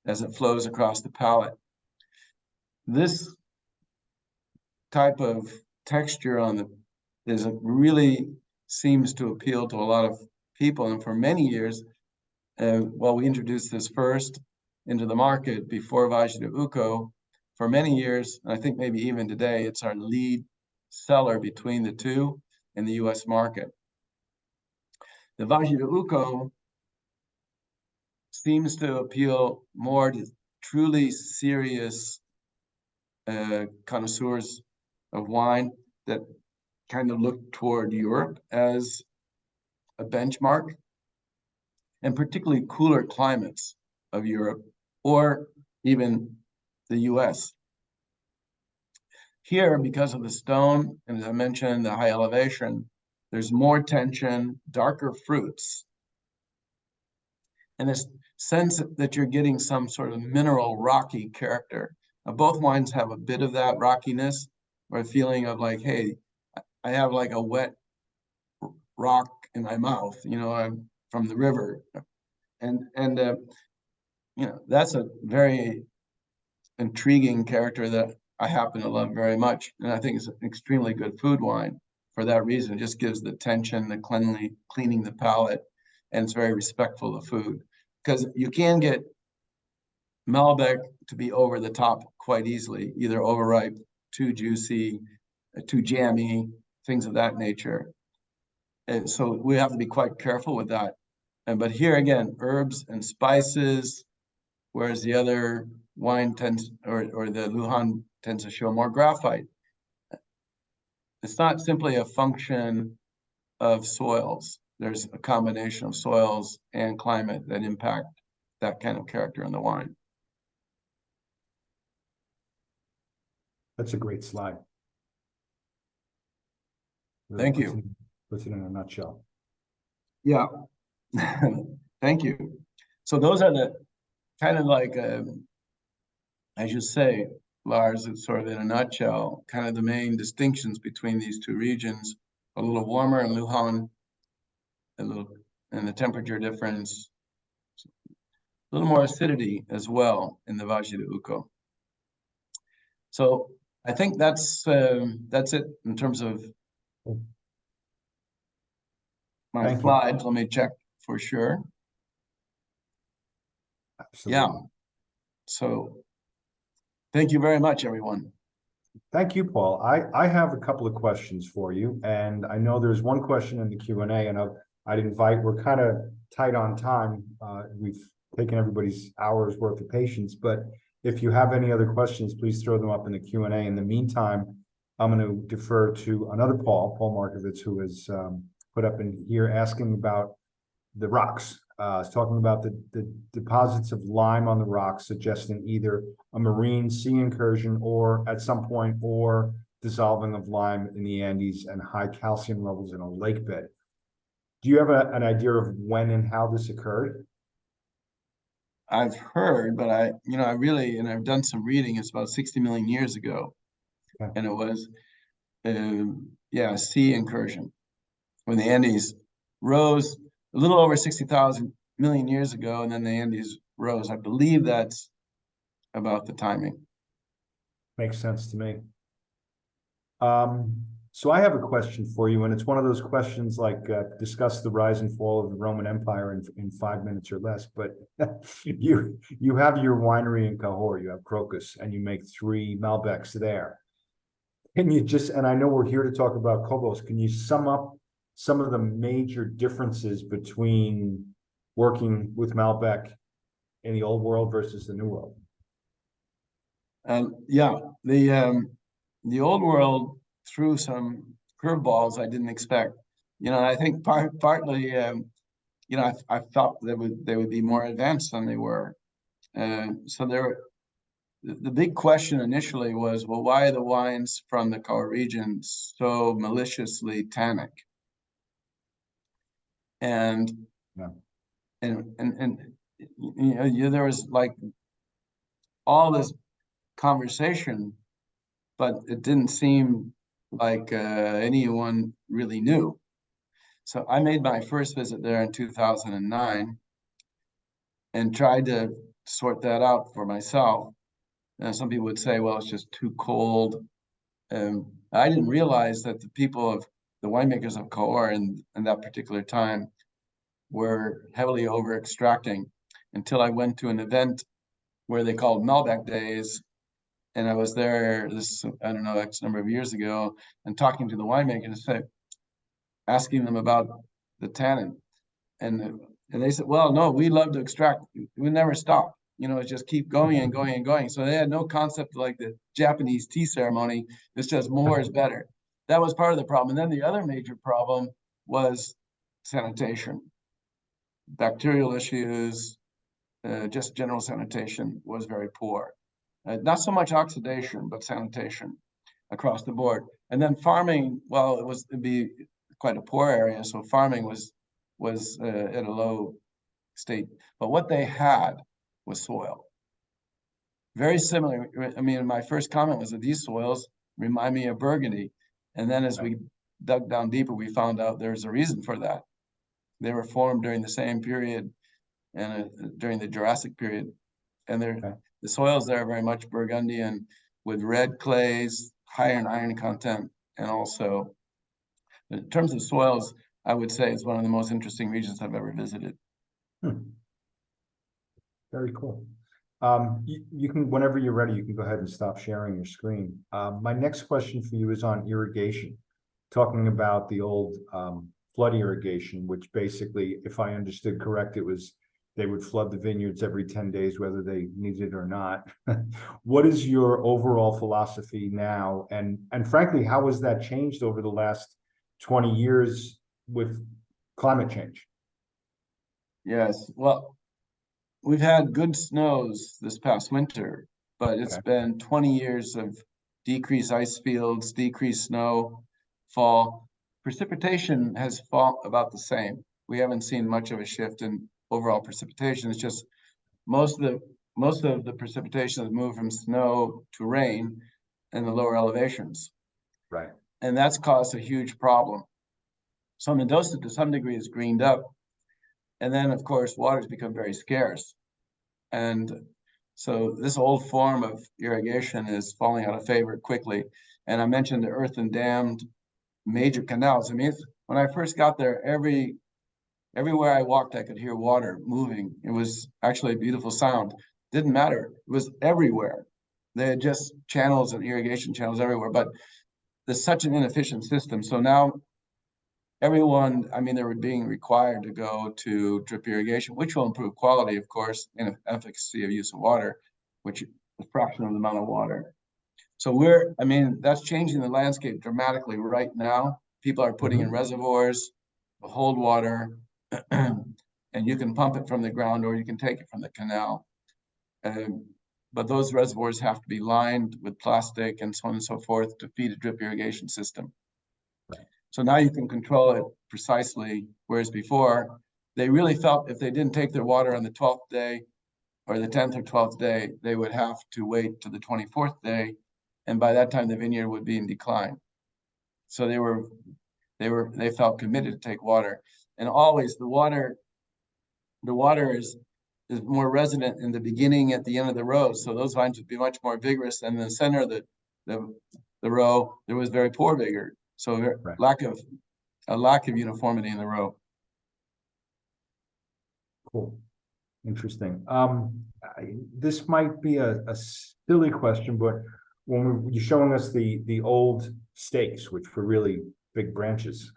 as it flows across the palate. This type of texture on the really seems to appeal to a lot of people. And for many years, well, we introduced this first into the market before Valle de Uco. For many years, I think maybe even today, it's our lead seller between the two in the US market. The Valle de Uco seems to appeal more to truly serious connoisseurs of wine that kind of look toward Europe as a benchmark, and particularly cooler climates of Europe or even the US. Here, because of the stone, and as I mentioned, the high elevation, there's more tension, darker fruits, and this sense that you're getting some sort of mineral rocky character. Now, both wines have a bit of that rockiness, or a feeling of like, hey, I have like a wet rock in my mouth, I'm from the river. And that's a very intriguing character that I happen to love very much. And I think it's an extremely good food wine for that reason. It just gives the tension, the cleaning the palate, and it's very respectful of food. Because you can get Malbec to be over the top quite easily, either overripe, too juicy, too jammy, things of that nature. And so we have to be quite careful with that. But here again, herbs and spices, whereas the other wine tends, or the Lujan tends to show more graphite. It's not simply a function of soils. There's a combination of soils and climate that impact that kind of character in the wine. That's a great slide. Really Thank you. Puts it in a nutshell. Yeah. Thank you. So those are the kind of like, as you say, Lars, it's sort of in a nutshell, kind of the main distinctions between these two regions. A little warmer in Lujan, and the temperature difference, a little more acidity as well in the Valle de Uco. So I think that's it in terms of my slides. Let me check for sure. Absolutely. Yeah. So thank you very much, everyone. Thank you, Paul. I have a couple of questions for you, and I know there's one question in the Q&A, and we're kind of tight on time. We've taken everybody's hours worth of patience, but if you have any other questions, please throw them up in the Q&A. In the meantime, I'm going to defer to another Paul Markovitz, who has put up in here asking about the rocks. Talking about the deposits of lime on the rocks, suggesting either a marine sea incursion or at some point, or dissolving of lime in the Andes and high calcium levels in a lake bed. Do you have an idea of when and how this occurred? I've heard, but I've done some reading. It's about 60 million years ago. Okay. And it was, a sea incursion when the Andes rose a little over 60,000 million years ago, and then the Andes rose. I believe that's about the timing. Makes sense to me. So I have a question for you, and it's one of those questions like discuss the rise and fall of the Roman Empire in 5 minutes or less. But you have your winery in Cahors, you have Crocus, and you make 3 Malbecs there. Can you and I know we're here to talk about Cobos, can you sum up some of the major differences between working with Malbec in the old world versus the new world? Yeah, the old world threw some curveballs I didn't expect. I think partly, I felt they would be more advanced than they were. So the big question initially was, well, why are the wines from the core region so maliciously tannic? And Yeah. There was like all this conversation, but it didn't seem like anyone really knew. So I made my first visit there in 2009 and tried to sort that out for myself. And some people would say, well, it's just too cold. I didn't realize that the winemakers of Cahors in that particular time were heavily over extracting until I went to an event where they called Malbec Days. And I was there I don't know, X number of years ago, and talking to the winemakers, asking them about the tannin. And they said, well, no, we love to extract. We never stop. It's just keep going and going and going. So they had no concept like the Japanese tea ceremony. It's just more is better. That was part of the problem. And then the other major problem was sanitation. Bacterial issues, just general sanitation was very poor. Not so much oxidation, but sanitation across the board. And then farming, well, it'd be quite a poor area, so farming was at a low state. But what they had was soil. Very similar. I mean, my first comment was that these soils remind me of Burgundy. And then as we dug down deeper, we found out there's a reason for that. They were formed during the same period and during the Jurassic period. And the soils there are very much Burgundian with red clays, higher in iron content, and also in terms of soils, I would say it's one of the most interesting regions I've ever visited. Very cool. You can, whenever you're ready, you can go ahead and stop sharing your screen. My next question for you is on irrigation, talking about the old flood irrigation, which basically, if I understood correct, they would flood the vineyards every 10 days, whether they needed it or not. What is your overall philosophy now? And frankly, how has that changed over the last 20 years with climate change? Yes, well, we've had good snows this past winter, but it's been 20 years of decreased ice fields, decreased snow fall. Precipitation has fallen about the same. We haven't seen much of a shift in overall precipitation. It's just most of the precipitation has moved from snow to rain in the lower elevations. Right. And that's caused a huge problem. So Mendoza to some degree is greened up. And then of course water's become very scarce. And so this old form of irrigation is falling out of favor quickly. And I mentioned the earthen dammed major canals. I mean, when I first got there, everywhere I walked, I could hear water moving. It was actually a beautiful sound. Didn't matter. It was everywhere. They had just channels and irrigation channels everywhere, but there's such an inefficient system. So now everyone, I mean, they were being required to go to drip irrigation, which will improve quality, of course, and efficacy of use of water, which is a fraction of the amount of water. So that's changing the landscape dramatically right now. People are putting in reservoirs to hold water, and you can pump it from the ground or you can take it from the canal. But those reservoirs have to be lined with plastic and so on and so forth to feed a drip irrigation system. Right. So now you can control it precisely, whereas before, they really felt if they didn't take their water on the 12th day or the 10th or 12th day, they would have to wait to the 24th day. And by that time, the vineyard would be in decline. So they felt committed to take water. And always the water is more resident in the beginning, at the end of the row. So those vines would be much more vigorous. And in the center of the row, there was very poor vigor. So a lack of uniformity in the row. Cool. Interesting. This might be a silly question, but when you're showing us the old steaks, which were really big branches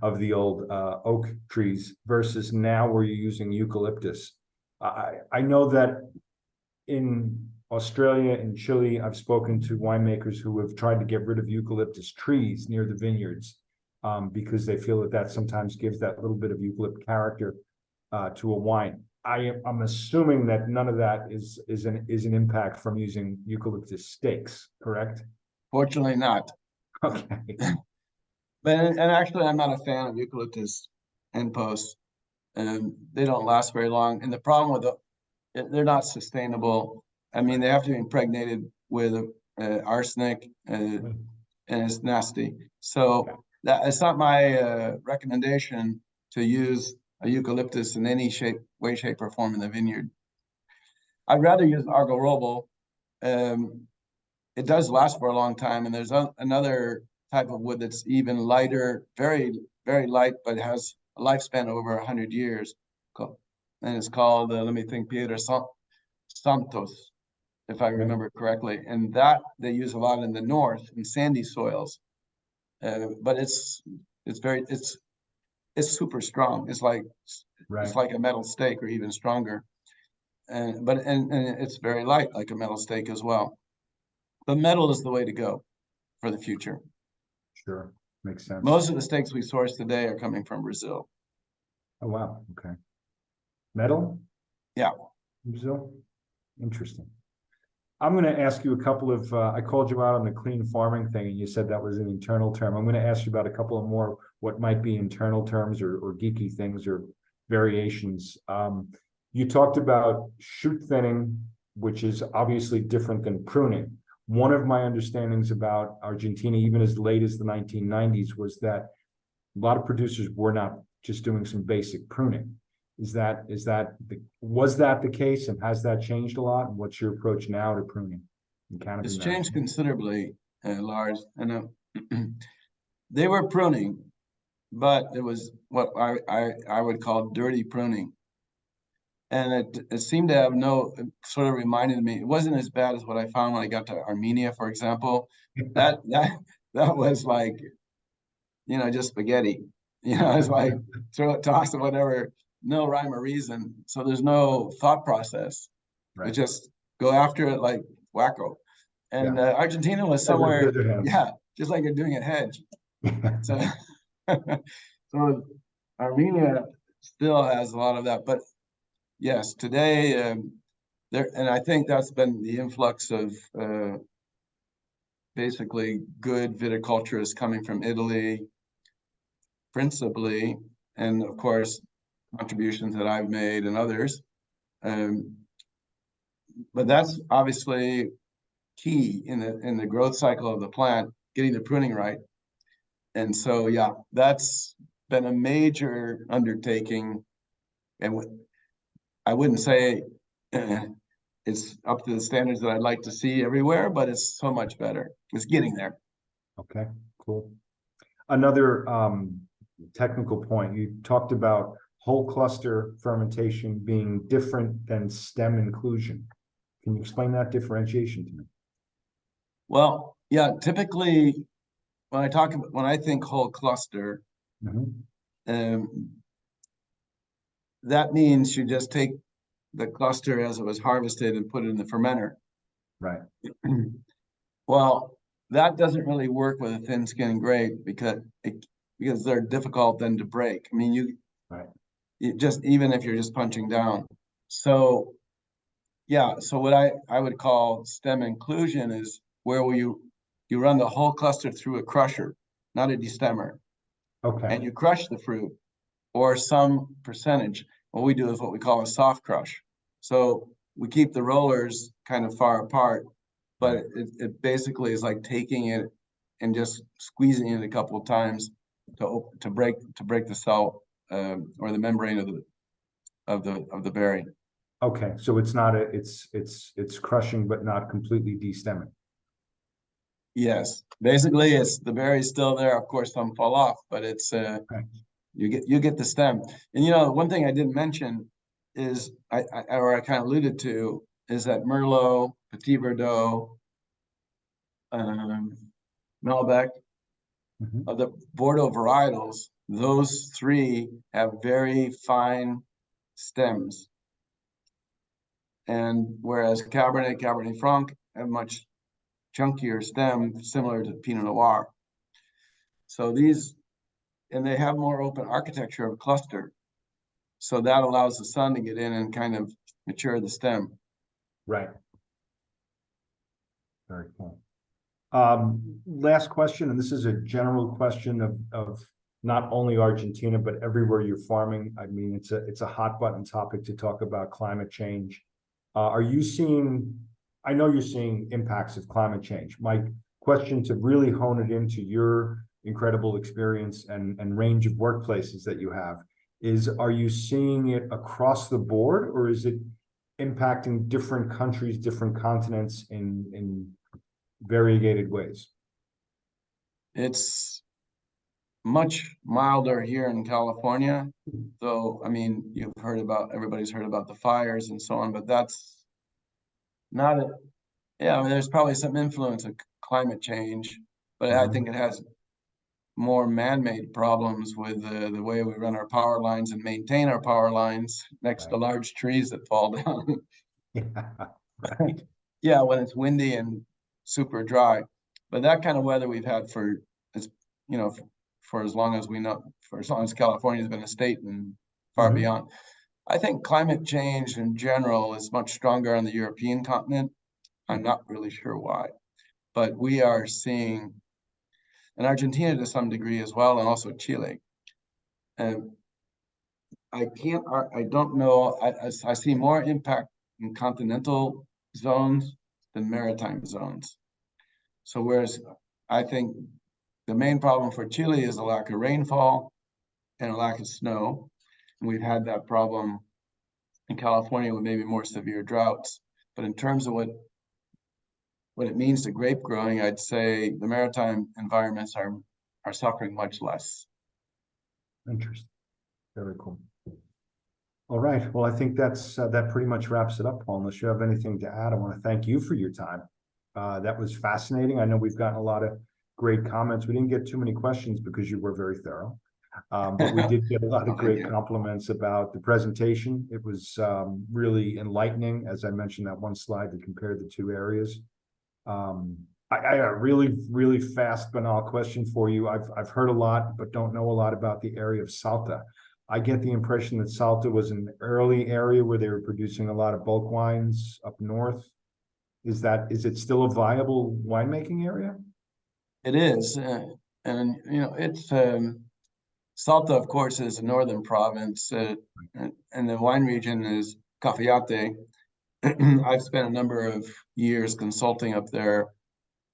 of the old oak trees versus now where you're using eucalyptus. I know that in Australia and Chile, I've spoken to winemakers who have tried to get rid of eucalyptus trees near the vineyards because they feel that that sometimes gives that little bit of eucalypt character to a wine. I'm assuming that none of that is an impact from using eucalyptus stakes, correct? Fortunately not. Okay. But and actually, I'm not a fan of eucalyptus end posts, and they don't last very long. And the problem with they're not sustainable. I mean, they have to be impregnated with arsenic, and it's nasty. So that it's not my recommendation to use a eucalyptus in any way, shape, or form in the vineyard. I'd rather use algarobo. It does last for a long time, and there's another type of wood that's even lighter, very, very light, but has a lifespan of over 100 years. And it's called, let me think, Piedra Santos, if I remember correctly. And that they use a lot in the north, in sandy soils. But it's super strong. It's like it's like a metal stake or even stronger. And it's very light, like a metal stake as well. But metal is the way to go for the future. Sure, makes sense. Most of the stakes we source today are coming from Brazil. Oh, wow. Okay. Metal? Yeah. Brazil? Interesting. I'm going to ask you a couple of, I called you out on the clean farming thing, and you said that was an internal term. I'm going to ask you about a couple of more, what might be internal terms or geeky things or variations. You talked about shoot thinning, which is obviously different than pruning. One of my understandings about Argentina, even as late as the 1990s, was that a lot of producers were not just doing some basic pruning. Was that the case, and has that changed a lot? And what's your approach now to pruning in Canada? It's changed considerably, Lars. And they were pruning, but it was what I would call dirty pruning. And it seemed to have it sort of reminded me, it wasn't as bad as what I found when I got to Armenia, for example. That was like, just spaghetti. It's like toss it, whatever, no rhyme or reason. So there's no thought process. We just go after it like wacko. And Argentina was somewhere, just like you're doing at hedge. So, so Armenia still has a lot of that, but yes, today and I think that's been the influx of basically good viticulturists coming from Italy, principally, and of course contributions that I've made and others. But that's obviously key in the growth cycle of the plant, getting the pruning right. And so that's been a major undertaking, and I wouldn't say it's up to the standards that I'd like to see everywhere, but it's so much better. It's getting there. Okay, cool. Another technical point, you talked about whole cluster fermentation being different than stem inclusion. Can you explain that differentiation to me? Well, typically when I think whole cluster, that means you just take the cluster as it was harvested and put it in the fermenter. Right. Well, that doesn't really work with a thin skin grape because they're difficult then to break. I mean, you just, even if you're just punching down. So so what I would call stem inclusion is where you run the whole cluster through a crusher, not a destemmer. Okay. And you crush the fruit or some percentage. What we do is what we call a soft crush. So we keep the rollers kind of far apart, but it basically is like taking it and just squeezing it a couple of times to break the cell or the membrane of the berry. Okay, so it's not it's crushing but not completely destemming. Yes, basically it's the berry's still there. Of course, some fall off, but it's you get the stem. And one thing I didn't mention is I kind of alluded to is that Merlot, Petit Verdot, Malbec, Mhm. of the Bordeaux varietals, those three have very fine stems. And whereas Cabernet Franc have much chunkier stem, similar to Pinot Noir. So these, and they have more open architecture of a cluster. So that allows the sun to get in and kind of mature the stem. Right. Very cool. Last question, and this is a general question of not only Argentina, but everywhere you're farming. I mean, it's a hot button topic to talk about climate change. Are you seeing, I know you're seeing impacts of climate change. My question, to really hone it into your incredible experience and range of workplaces that you have, is, are you seeing it across the board, or is it impacting different countries, different continents in variegated ways? It's much milder here in California, though, I mean, everybody's heard about the fires and so on, but that's not a, yeah, I mean, there's probably some influence of climate change, but I think it has more man-made problems with the way we run our power lines and maintain our power lines next to large trees that fall down. Yeah, right. Yeah, when it's windy and super dry. But that kind of weather we've had for, it's, you know, for as long as we know, for as long as California's been a state and far beyond. I think climate change in general is much stronger on the European continent. I'm not really sure why, but we are seeing, in Argentina to some degree as well, and also Chile. And I don't know, I see more impact in continental zones than maritime zones. So whereas I think the main problem for Chile is a lack of rainfall and a lack of snow. And we've had that problem in California with maybe more severe droughts. But in terms of what it means to grape growing, I'd say the maritime environments are suffering much less. Interesting. Very cool. All right. Well, I think that pretty much wraps it up, Paul. Unless you have anything to add, I want to thank you for your time. That was fascinating. I know we've gotten a lot of great comments. We didn't get too many questions because you were very thorough. But we did get a lot of great compliments about the presentation. It was really enlightening. As I mentioned, that one slide that compared the two areas. I got a really fast, banal question for you. I've heard a lot, but don't know a lot about the area of Salta. I get the impression that Salta was an early area where they were producing a lot of bulk wines up north. Is it still a viable winemaking area? It is, and you know, it's Salta, of course, is a northern province, and the wine region is Cafayate. I've spent a number of years consulting up there.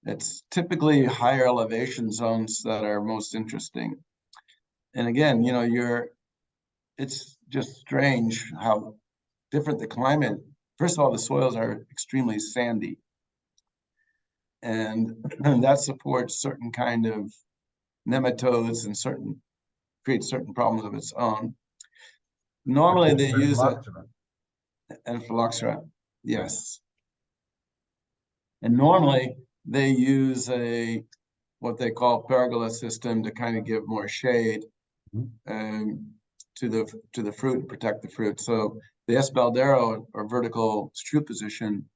It's typically higher elevation zones that are most interesting. And again, you know, it's just strange how different the climate. First of all, the soils are extremely sandy. And that supports certain kind of nematodes and creates certain problems of its own. Normally they use it, and phylloxera, yes. And normally they use what they call pergola system to kind of give more shade to the fruit and protect the fruit. So the Espaldero, or vertical strut position,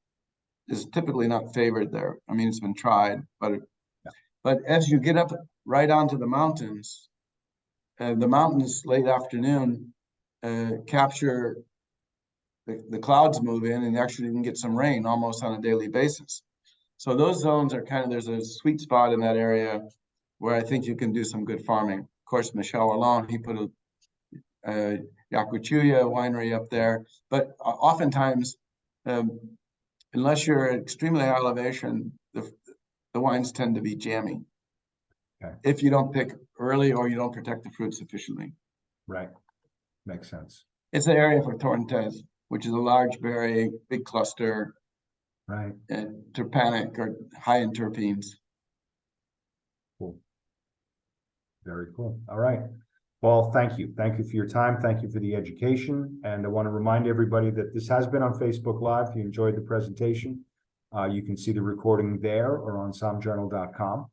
is typically not favored there. I mean, it's been tried, but as you get up right onto the mountains late afternoon capture the clouds move in, and actually you can get some rain almost on a daily basis. So those zones are there's a sweet spot in that area where I think you can do some good farming. Of course, Michel Rolland, he put a Cuyo winery up there, but oftentimes, unless you're at extremely high elevation, the wines tend to be jammy. Okay. If you don't pick early or you don't protect the fruit sufficiently. Right. Makes sense. It's an area for Torrentes, which is a large berry, big cluster. Right. And terpenic, or high in terpenes. Cool. Very cool. All right. Well, thank you. Thank you for your time. Thank you for the education. And I want to remind everybody that this has been on Facebook Live. If you enjoyed the presentation, you can see the recording there or on sommjournal.com.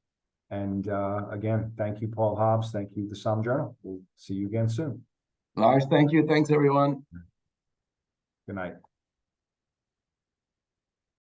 And again, thank you, Paul Hobbs. Thank you, the SOMM Journal. We'll see you again soon. Lars, thank you. Thanks, everyone. Good night.